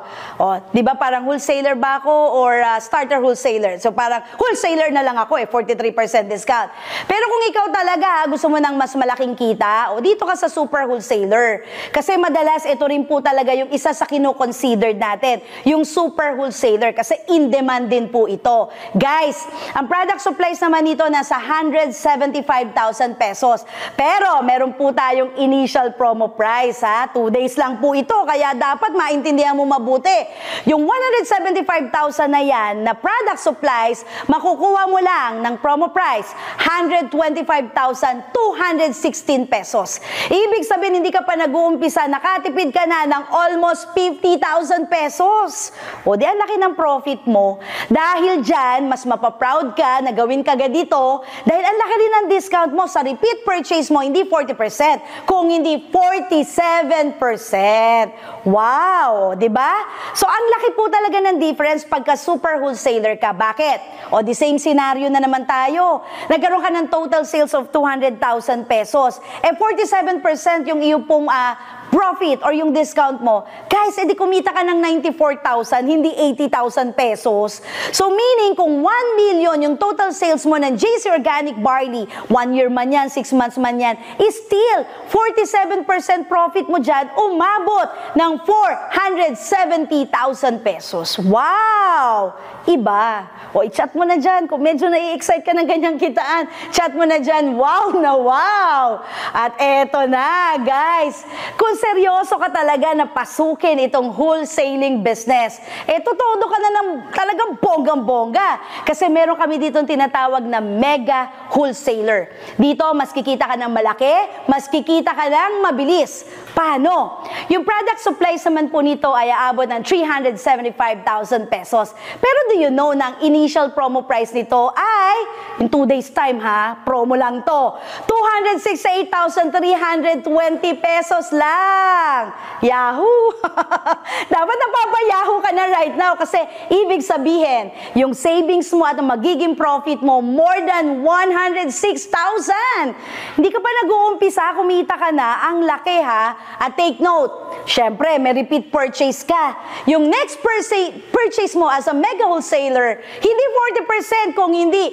Di ba parang wholesaler ba ako or starter wholesaler? So parang wholesaler na lang ako 43% discount. Pero kung ikaw talaga gusto mo ng mas malaking kita, dito ka sa super wholesaler. Kasi madalas ito rin po talaga yung isa sa kino-consider natin, yung super wholesaler kasi in demand din po ito. Guys, ang product supplies naman nito nasa 175,000 pesos. Pero meron po tayong initial promo price 2 days lang po ito, kaya dapat maintindihan mo mabuti. Yung 175,000 na yan na product supplies, makukuha mo lang ng promo price 125,216 pesos. Ibig sabihin hindi ka pa nag-uumpisa, nakatipid ka na ng almost 50,000 pesos. Di ang laki ng profit mo. Dahil dyan, mas mapaproud ka na gawin ka ganito dahil ang laki rin ng discount mo sa repeat purchase mo, hindi 40%, kung hindi 47%. Wow! Diba? So, ang laki po talaga ng difference pagka super wholesaler ka. Bakit? The same scenario na naman tayo. Nagkaroon ka ng total sales of 200,000 pesos. 47% yung iyong pong profit or yung discount mo. Guys, edi kumita ka ng 94,000, hindi 80,000 pesos. So, meaning, kung 1 million yung total sales mo ng JC Organic Barley, 1 year man yan, 6 months man yan, is still 47% profit mo dyan, umabot ng 470,000 pesos. Wow! Iba. I-chat mo na dyan. Kung medyo na-excite ka ng ganyang kitaan, chat mo na dyan. Wow na wow! At eto na, guys. Kung seryoso ka talaga na pasukin itong wholesaling business, tutodo ka na ng talagang bonggang-bongga. Kasi meron kami dito tinatawag na mega wholesaler. Dito, mas kikita ka ng malaki, mas kikita ka ng mabilis. Paano? Yung product supplies naman po nito ay aabot ng 375,000 pesos. Pero do you know na ang initial promo price nito ay, in 2 days time promo lang to, 268,320 pesos lang. Yahoo! Dapat napapayahu ka na right now kasi ibig sabihin, yung savings mo at ang magiging profit mo more than 106,000. Hindi ka pa nag-uumpisa, kumita ka na, ang laki At take note, syempre, may repeat purchase ka. Yung next purchase mo as a mega wholesaler, hindi 40% kung hindi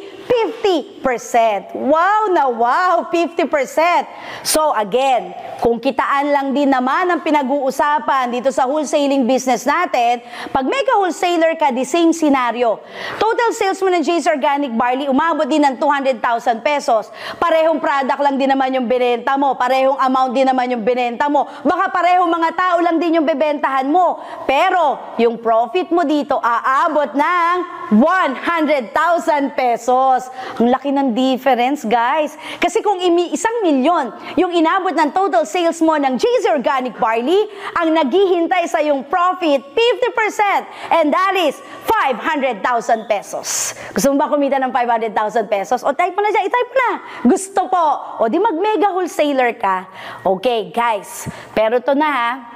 50%. Wow na wow, 50%. So again, kung kitaan lang din naman ang pinag-uusapan dito sa wholesaling business natin, pag mega wholesaler ka, the same scenario. Total sales mo ng JC Organic Barley, umabot din ng 200,000 pesos. Parehong product lang din naman yung binenta mo. Parehong amount din naman yung binenta mo. Baka parehong mga tao lang din yung bebentahan mo. Pero, yung profit mo dito aabot ng 100,000 pesos. Ang laki ng difference, guys. Kasi kung 1 milyon yung inabot ng total sales mo ng JC Organic Barley, ang naghihintay sa yung profit, 50%. And that is 500,000 pesos. Gusto mo ba kumita ng 500,000 pesos? O type mo na na dyan, itype na. Gusto po. O di mag-mega wholesaler ka. Okay, guys. Pero to na ha.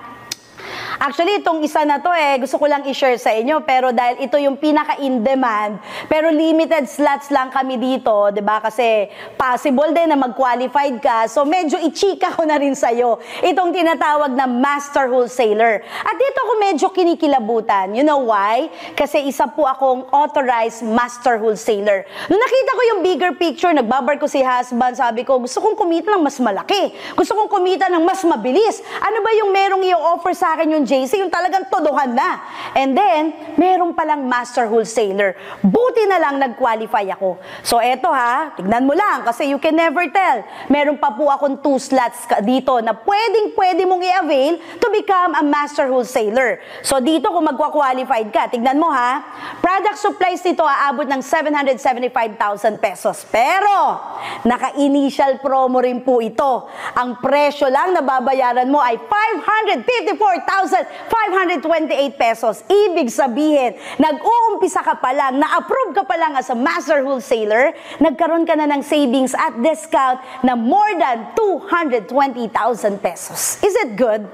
Actually, itong isa na to gusto ko lang i-share sa inyo, pero dahil ito yung pinaka-in-demand, pero limited slots lang kami dito, 'di ba? Kasi possible din na mag-qualified ka, so medyo i-chika ko na rin sa'yo itong tinatawag na master wholesaler. At dito ako medyo kinikilabutan. You know why? Kasi isa po akong authorized master wholesaler. Nung nakita ko yung bigger picture, nagbabar ko si husband, sabi ko, gusto kong kumita ng mas malaki. Gusto kong kumita ng mas mabilis. Ano ba yung merong i-offer sa akin yung JC, yung talagang todohan na. And then, meron palang master wholesaler. Buti na lang nag-qualify ako. So, eto ha, tignan mo lang, kasi you can never tell. Meron pa po akong 2 slots dito na pwede mong i-avail to become a master wholesaler. So, dito kung magkwa-qualified ka, tignan mo ha, product supplies nito aabot ng 775,000 pesos. Pero, naka-initial promo rin po ito. Ang presyo lang na babayaran mo ay 554,528 pesos. Ibig sabihin, nag-uumpisa ka pa lang, na-approve ka pa lang as a master wholesaler, nagkaroon ka na ng savings at discount na more than 220,000 pesos. Is it good?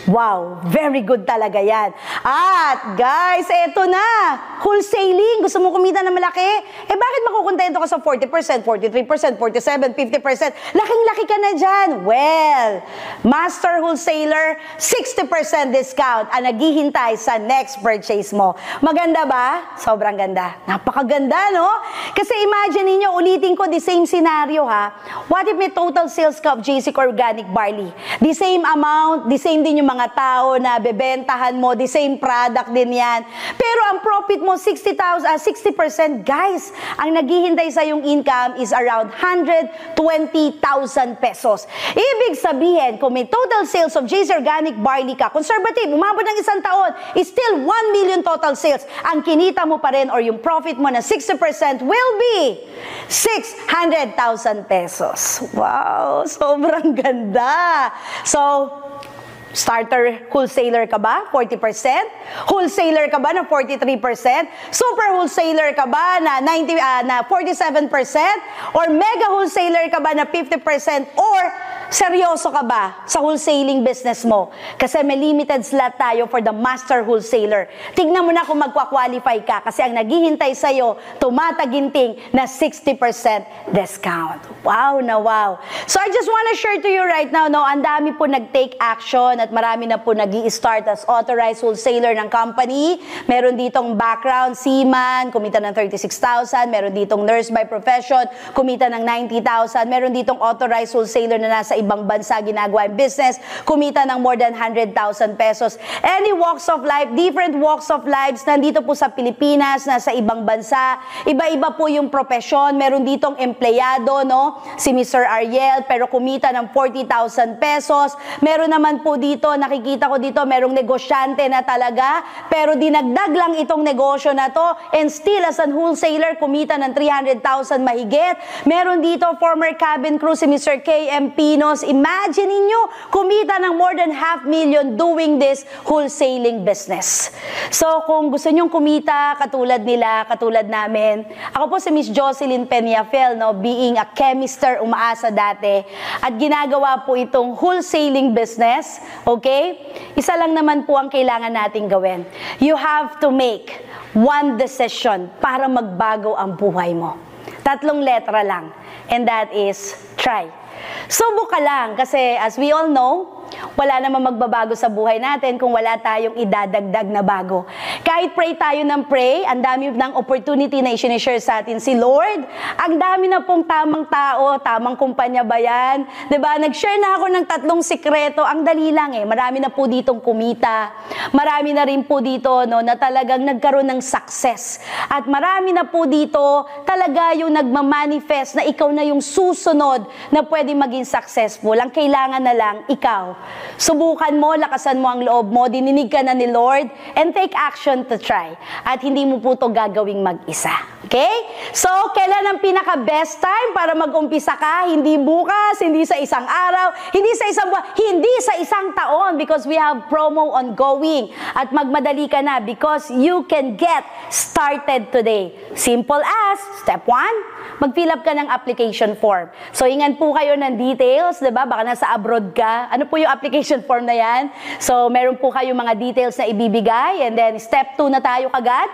Wow, very good talaga yan. At guys, eto na, wholesaling. Gusto mo kumita na malaki? Bakit makukontento ka sa 40%, 43%, 47%, 50%? Laking-laki ka na dyan. Well, master wholesaler, 60% discount ang naghihintay sa next purchase mo. Maganda ba? Sobrang ganda. Napakaganda, no? Kasi imagine niyo, ulitin ko the same scenario ha. What if may total sales ka of JC Organic Barley? The same amount, the same din yung mga tao na bebentahan mo, the same product din yan. Pero ang profit mo, 60%, guys, ang naghihintay sa yung income is around 120,000 pesos. Ibig sabihin, kung may total sales of JC Organic Barley ka, conservative, umabot ng 1 taon, is still 1 million total sales. Ang kinita mo pa rin or yung profit mo na 60% will be 600,000 pesos. Wow, sobrang ganda. So, starter wholesaler ka ba? 40%? Wholesaler ka ba na 43%? Super wholesaler ka ba na 47%? Or mega wholesaler ka ba na 50%? Or seryoso ka ba sa wholesaling business mo? Kasi may limited slot tayo for the master wholesaler. Tignan mo na kung magkwa-qualify ka kasi ang naghihintay sa'yo, tumataginting na 60% discount. Wow na wow. So I just want to share to you right now, no, ang dami po nag-take action at marami na po nag-i-start as authorized wholesaler ng company. Meron ditong background, seaman, kumita ng 36,000. Meron ditong nurse by profession, kumita ng 90,000. Meron ditong authorized wholesaler na nasa ibang bansa ginagawa yung business, kumita ng more than 100,000 pesos. Any walks of life, different walks of lives, nandito po sa Pilipinas, nasa ibang bansa, iba-iba po yung profesyon. Meron ditong empleyado, no? Si Mr. Ariel, pero kumita ng 40,000 pesos. Meron naman po dito, nakikita ko dito, merong negosyante na talaga, pero dinagdag lang itong negosyo na to, and still as an wholesaler, kumita ng 300,000 mahigit. Meron dito, former cabin crew, si Mr. KM Pinos. Imagine ninyo, kumita ng more than 500,000 doing this wholesaling business. So, kung gusto nyong kumita, katulad nila, katulad namin, ako po si Miss Jocelyn Peñafel, no, being a chemister, umaasa dati, at ginagawa po itong wholesaling business, okay? Isa lang naman po ang kailangan nating gawin. You have to make one decision para magbago ang buhay mo. 3 letra lang, and that is try. Subok ka lang kasi as we all know, wala namang magbabago sa buhay natin kung wala tayong idadagdag na bago. Kahit pray tayo ng pray, ang dami ng opportunity na i-share sa atin si Lord. Ang dami na pong tamang tao, tamang kumpanya ba yan? Diba? Nag-share na ako ng 3 sikreto. Ang dali lang Marami na po ditong kumita. Marami na rin po dito no, na talagang nagkaroon ng success. At marami na po dito talaga yung nagmamanifest na ikaw na yung susunod na pwede maging successful. Ang kailangan na lang, ikaw. Subukan mo, lakasan mo ang loob mo, dininig ka na ni Lord, and take action going to try. At hindi mo po ito gagawing mag-isa. Okay? So, kailan ang pinaka-best time para mag-umpisa ka? Hindi bukas, hindi sa isang araw, hindi sa isang buwan, hindi sa isang taon because we have promo ongoing. At magmadali ka na because you can get started today. Simple as, step 1, mag-fill up ka ng application form. So, ingan po kayo ng details, diba? Baka nasa abroad ka. Ano po yung application form na yan? So, meron po kayo mga details na ibibigay. And then, step 2 na tayo kagad.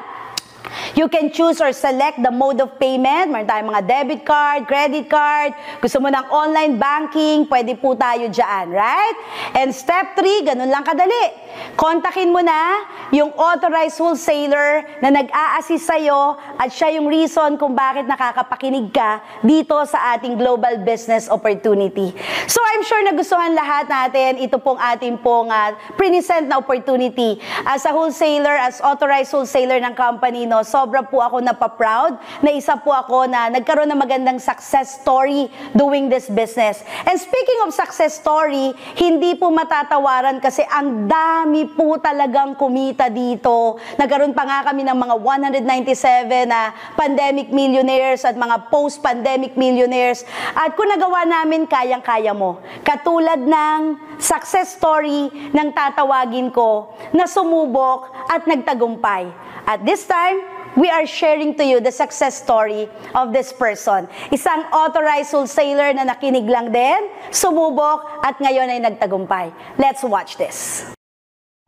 You can choose or select the mode of payment. Meron tayong mga debit card, credit card. Gusto mo ng online banking, pwede po tayo dyan, right? And step 3, ganun lang kadali. Kontakin mo na yung authorized wholesaler na nag-a-assist sa'yo at siya yung reason kung bakit nakakapakinig ka dito sa ating global business opportunity. So I'm sure nagustuhan lahat natin ito pong ating pong present na opportunity. As a wholesaler, as authorized wholesaler ng company, no, sobra po ako napaproud na isa po ako na nagkaroon ng magandang success story doing this business. And speaking of success story, hindi po matatawaran kasi ang dami po talagang kumita dito. Nagkaroon pa nga kami ng mga 197 na pandemic millionaires at mga post-pandemic millionaires. At kung nagawa namin, kayang-kaya mo. Katulad ng success story ng tatawagin ko na sumubok at nagtagumpay. At this time, we are sharing to you the success story of this person. Isang authorized wholesaler na nakinig lang din, sumubok, at ngayon ay nagtagumpay. Let's watch this.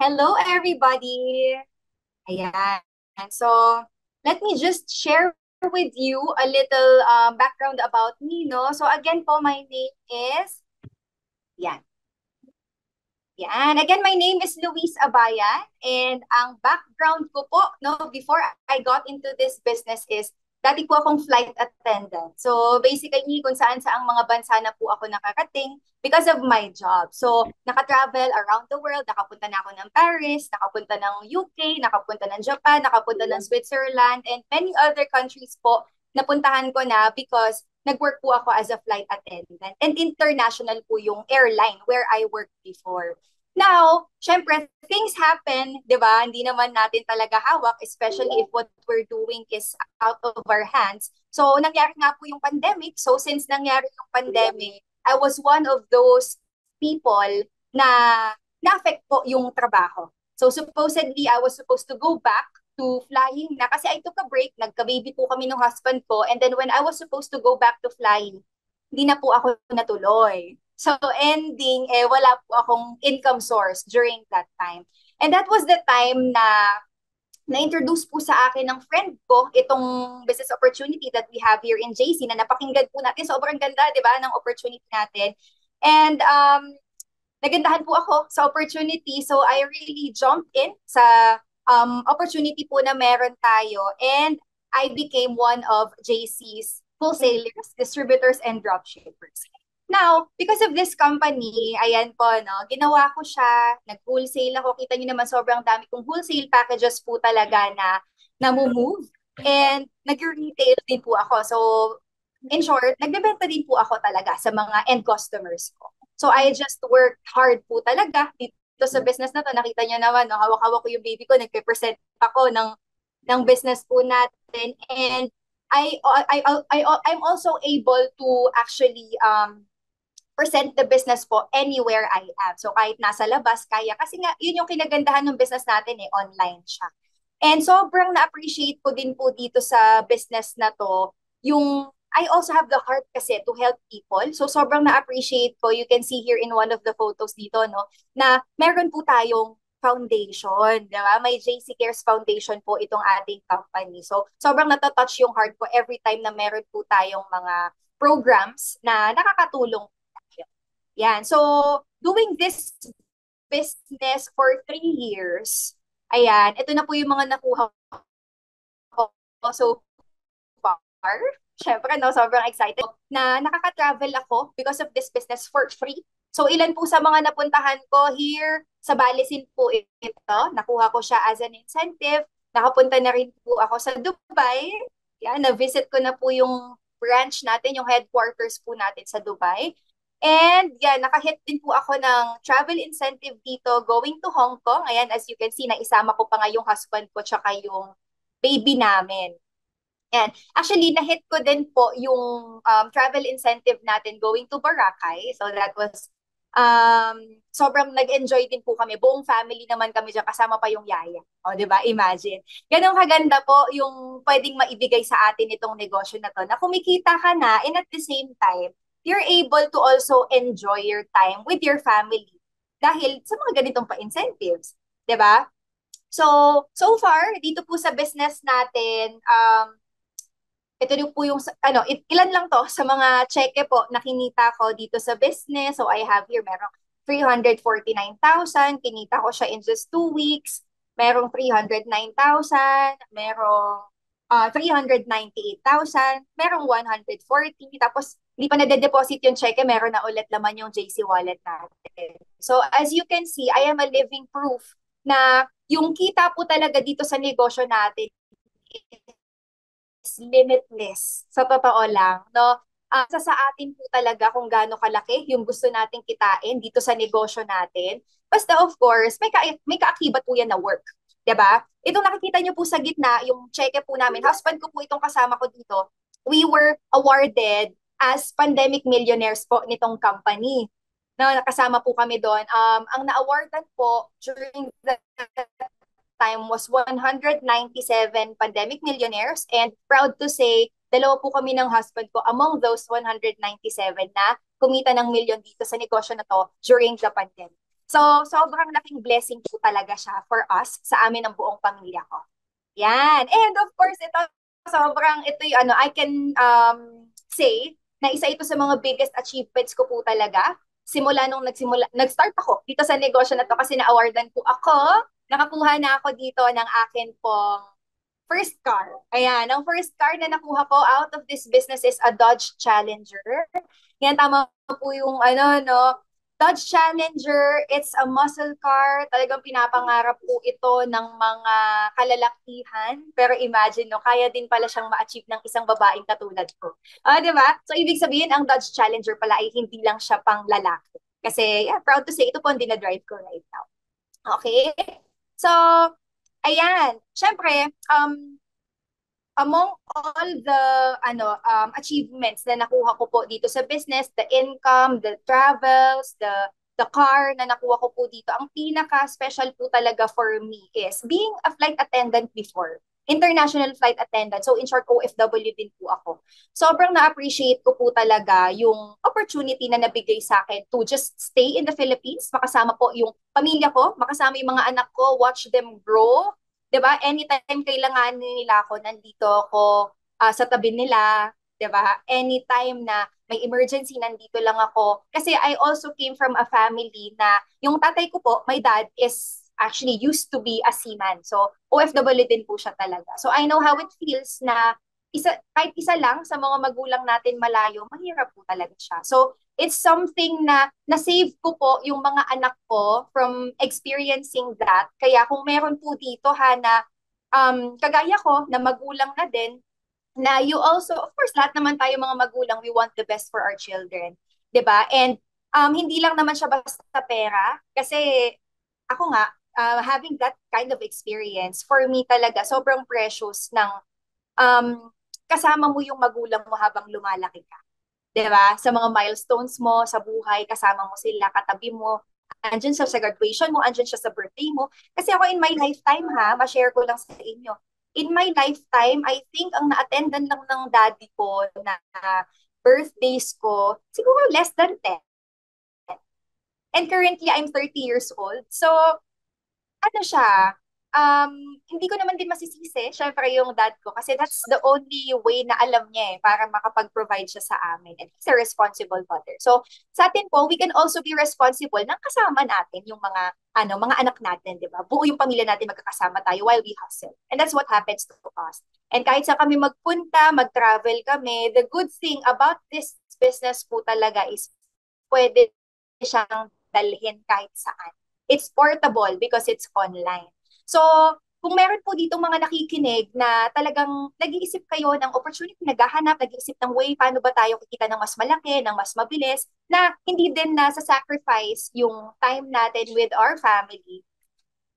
Hello, everybody. Ayan. So, let me just share with you a little background about me, no? So, again po, my name is, yan. Yan. Again, my name is Luis Abayan, and ang background ko po, no, before I got into this business is, dati po akong flight attendant. So, basically, kung saan-saang mga bansa na po ako nakarating because of my job. So, nakatravel around the world, nakapunta na ako ng Paris, nakapunta ng UK, nakapunta ng Japan, nakapunta ng Switzerland, and many other countries po napuntahan ko na because nag-work po ako as a flight attendant. And international po yung airline where I worked before. Now, syempre, things happen, di ba? Hindi naman natin talaga hawak, especially if what we're doing is out of our hands. So, nangyari nga po yung pandemic. So, since nangyari yung pandemic, I was one of those people na na-affect po yung trabaho. So, supposedly, I was supposed to go back to flying na kasi I took a break, nagka-baby po kami ng husband ko, and then when I was supposed to go back to flying, hindi na po ako natuloy. So ending, wala po akong income source during that time. And that was the time na na-introduce po sa akin ng friend ko itong business opportunity that we have here in JC na napakinggan po natin. Sobrang ganda, di ba, ng opportunity natin. And nagandahan po ako sa opportunity. So I really jumped in sa opportunity po na meron tayo. And I became one of JC's wholesalers, distributors, and dropshippers. Now, because of this company, ayan po, no, ginawa ko siya, nag-wholesale ako. Kita nyo naman sobrang dami kong wholesale packages po talaga na namumove. And nag-retail din po ako. So, in short, nagbebenta din po ako talaga sa mga end customers ko. So, I just worked hard po talaga dito sa business na to. Nakita nyo naman, no, hawak-hawak ko yung baby ko, nagpe-present ako ng business po natin. And I'm also able to actually present the business po anywhere I am. So kahit nasa labas, kaya. Kasi nga, yun yung kinagandahan ng business natin online siya. And sobrang na-appreciate ko din po dito sa business na to, yung I also have the heart kasi to help people. So sobrang na-appreciate ko. You can see here in one of the photos dito, no, na meron po tayong foundation, di ba? May JC Cares Foundation po itong ating company. So sobrang natatouch yung heart ko every time na meron po tayong mga programs na nakakatulong. Yan. So, doing this business for 3 years, ayan, ito na po yung mga nakuha ko so far. Syempre, no, sobrang excited na nakaka-travel ako because of this business for free. So, ilan po sa mga napuntahan ko here sa Balisin po ito. Nakuha ko siya as an incentive. Nakapunta na rin po ako sa Dubai. Yan, na-visit ko na po yung branch natin, yung headquarters po natin sa Dubai. And yan, nakahit din po ako ng travel incentive dito going to Hong Kong. Ayan, as you can see, naisama ko pa nga yung husband ko tsaka yung baby namin. Yan. Actually, na-hit ko din po yung travel incentive natin going to Boracay. So that was, sobrang nag-enjoy din po kami. Buong family naman kami dyan, kasama pa yung yaya. O, di ba? Imagine. Ganun kaganda po yung pwedeng maibigay sa atin itong negosyo na to, na kumikita ka na and at the same time, you're able to also enjoy your time with your family dahil sa mga ganitong pa-incentives. Di ba? So, so far, dito po sa business natin, ito din po yung, ilan lang to sa mga cheque po na kinita ko dito sa business. So I have here, merong 349,000, kinita ko siya in just 2 weeks. Merong 309,000, merong 398,000, merong 140, tapos hindi pa nade-deposit yung cheque, meron na ulit naman yung JC wallet natin. So as you can see, I am a living proof na yung kita po talaga dito sa negosyo natin is limitless. Sa totoo lang, no? Sa atin po talaga kung gaano kalaki yung gusto nating kitain dito sa negosyo natin. Basta of course, may kaakibat po yan na work. 'Di ba? Itong nakikita niyo po sa gitna, yung cheque po namin, husband ko po itong kasama ko dito. We were awarded as pandemic millionaires po nitong company. No, nakasama po kami doon. Ang na-awardan po during the time was 197 pandemic millionaires, and proud to say, dalawa po kami ng husband ko among those 197 na kumita ng million dito sa negosyo na to during the pandemic. So, sobrang laking blessing po talaga siya for us, sa amin ng buong pamilya ko. Yan. And of course, ito yung I can say na isa ito sa mga biggest achievements ko po talaga. Simula nung nag-start ako dito sa negosyo na to kasi na-awardan po ako. Nakakuha na ako dito ng akin pong first car. Ayan, ang first car na nakuha ko out of this business is a Dodge Challenger. Yan, tama po yung no, Dodge Challenger, it's a muscle car. Talagang pinapangarap po ito ng mga kalalakihan. Pero imagine, no, kaya din pala siyang ma-achieve ng isang babaeng katulad ko. Di ba? So, ibig sabihin, ang Dodge Challenger pala ay hindi lang siya pang lalaki. Kasi, yeah, proud to say, ito po ang dinadrive ko right now. Okay? So, ayan. Siyempre, among all the achievements na nakuha ko po dito sa business, the income, the travels, the car na nakuha ko po dito, ang pinaka-special po talaga for me is being a flight attendant before. International flight attendant. So in short, OFW din po ako. Sobrang na-appreciate ko po talaga yung opportunity na nabigay sa akin to just stay in the Philippines, makasama po yung pamilya ko, makasama yung mga anak ko, watch them grow. 'Di ba? Anytime kailangan nila ako, nandito ako sa tabi nila, 'di ba? Anytime na may emergency, nandito lang ako. Kasi I also came from a family na yung tatay ko po, my dad is actually used to be a seaman. So OFW din po siya talaga. So I know how it feels na kahit isa lang sa mga magulang natin malayo, mahirap po talaga siya. So it's something na na-save ko po yung mga anak ko from experiencing that. Kaya kung meron po dito na kagaya ko na magulang na din, na you also, of course, lahat naman tayo mga magulang, we want the best for our children. 'Di ba? And hindi lang naman siya basta pera. Kasi ako nga, having that kind of experience, for me talaga, sobrang precious ng kasama mo yung magulang mo habang lumalaki ka. 'Di ba? Sa mga milestones mo sa buhay, kasama mo sila, katabi mo, andyan siya sa graduation mo, andyan siya sa birthday mo. Kasi ako in my lifetime ma-share ko lang sa inyo. In my lifetime, I think ang na-attendan lang ng daddy ko na birthdays ko, siguro less than 10. And currently, I'm 30 years old. So, siya, hindi ko naman din masisisi, syempre yung dad ko, kasi that's the only way na alam niya para makapag-provide siya sa amin. And he's a responsible father. So, sa atin po, we can also be responsible ng kasama natin yung mga anak natin, di ba? Buo yung pamilya natin magkakasama tayo while we hustle. And that's what happens to us. And kahit sa kami magpunta, mag-travel kami, the good thing about this business po talaga is pwede siyang dalhin kahit saan. It's portable because it's online. So, kung meron po dito mga nakikinig na talagang nag-iisip kayo ng opportunity, naghahanap, nag-iisip ng way, paano ba tayo kikita ng mas malaki, ng mas mabilis, na hindi din nasa sacrifice yung time natin with our family,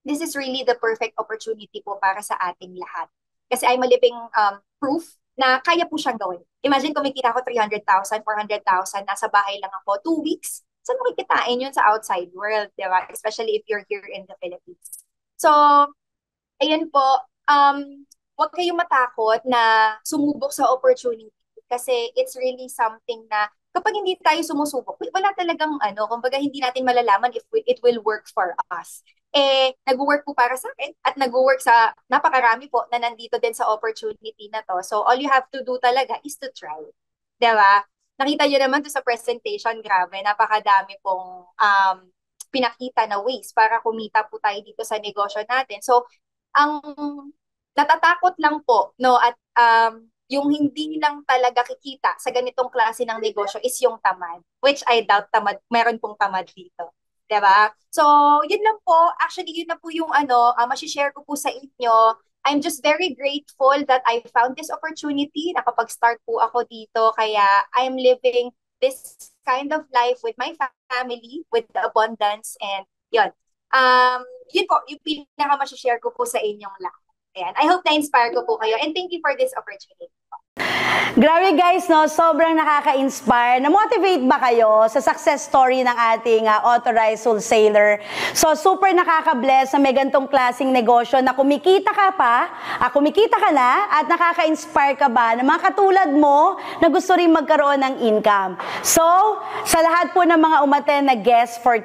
this is really the perfect opportunity po para sa ating lahat. Kasi I'm a living proof na kaya po siyang gawin. Imagine kumikita ako 300,000, 400,000, nasa bahay lang ako, 2 weeks. Saan mo kikitain yun sa outside world, di ba? Especially if you're here in the Philippines. So, ayan po, huwag kayong matakot na sumubok sa opportunity kasi it's really something na kapag hindi tayo sumusubok, wala talagang kumbaga hindi natin malalaman if it will work for us. Nag-work po para sa akin at nag-work sa napakarami po na nandito din sa opportunity na to. So all you have to do talaga is to try. Diba? Nakita nyo naman to sa presentation, grabe, napakadami pong pinakita na ways para kumita po tayo dito sa negosyo natin. So, ang natatakot lang po, no, at yung hindi lang talaga kikita sa ganitong klase ng negosyo is yung tamad, which I doubt meron pong tamad dito. Diba? So, yun lang po. Actually, yun na po yung masishare ko po sa inyo. I'm just very grateful that I found this opportunity. Nakapag-start po ako dito. Kaya I'm living this kind of life with my family, with the abundance, and yun. Yun po, yung pinaka-masishare ko po sa inyong lahat. Ayan. I hope na-inspire ko po kayo and thank you for this opportunity. Grabe guys, no? Sobrang nakaka-inspire. Na-motivate ba kayo sa success story ng ating authorized wholesaler? So, super nakaka-bless na may gantong klaseng negosyo na kumikita ka na at nakaka-inspire ka ba ng mga katulad mo na gusto rin magkaroon ng income. So, sa lahat po ng mga umattend na guests for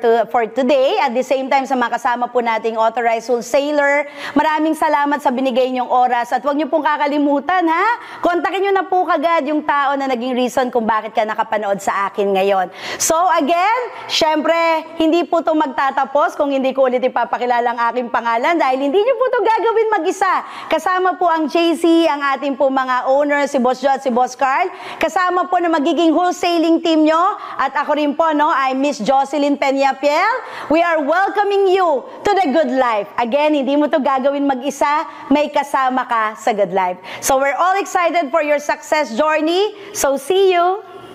today, at the same time sa mga kasama po nating authorized wholesaler, maraming salamat sa binigay niyong oras at huwag niyo pong kakalimutan, ha? Kontakin nyo na po kagad yung tao na naging reason kung bakit ka nakapanood sa akin ngayon. So again, syempre, hindi po ito magtatapos kung hindi ko ulit ipapakilala ang aking pangalan dahil hindi nyo po ito gagawin mag-isa. Kasama po ang JC, ang ating po mga owners, si Boss Jo at si Boss Carl. Kasama po na magiging wholesaling team nyo. At ako rin po, no, I'm Miss Jocelyn Peñafiel. We are welcoming you to the good life. Again, hindi mo ito gagawin mag-isa, may kasama ka sa good life. So we're all excited for your success journey. So see you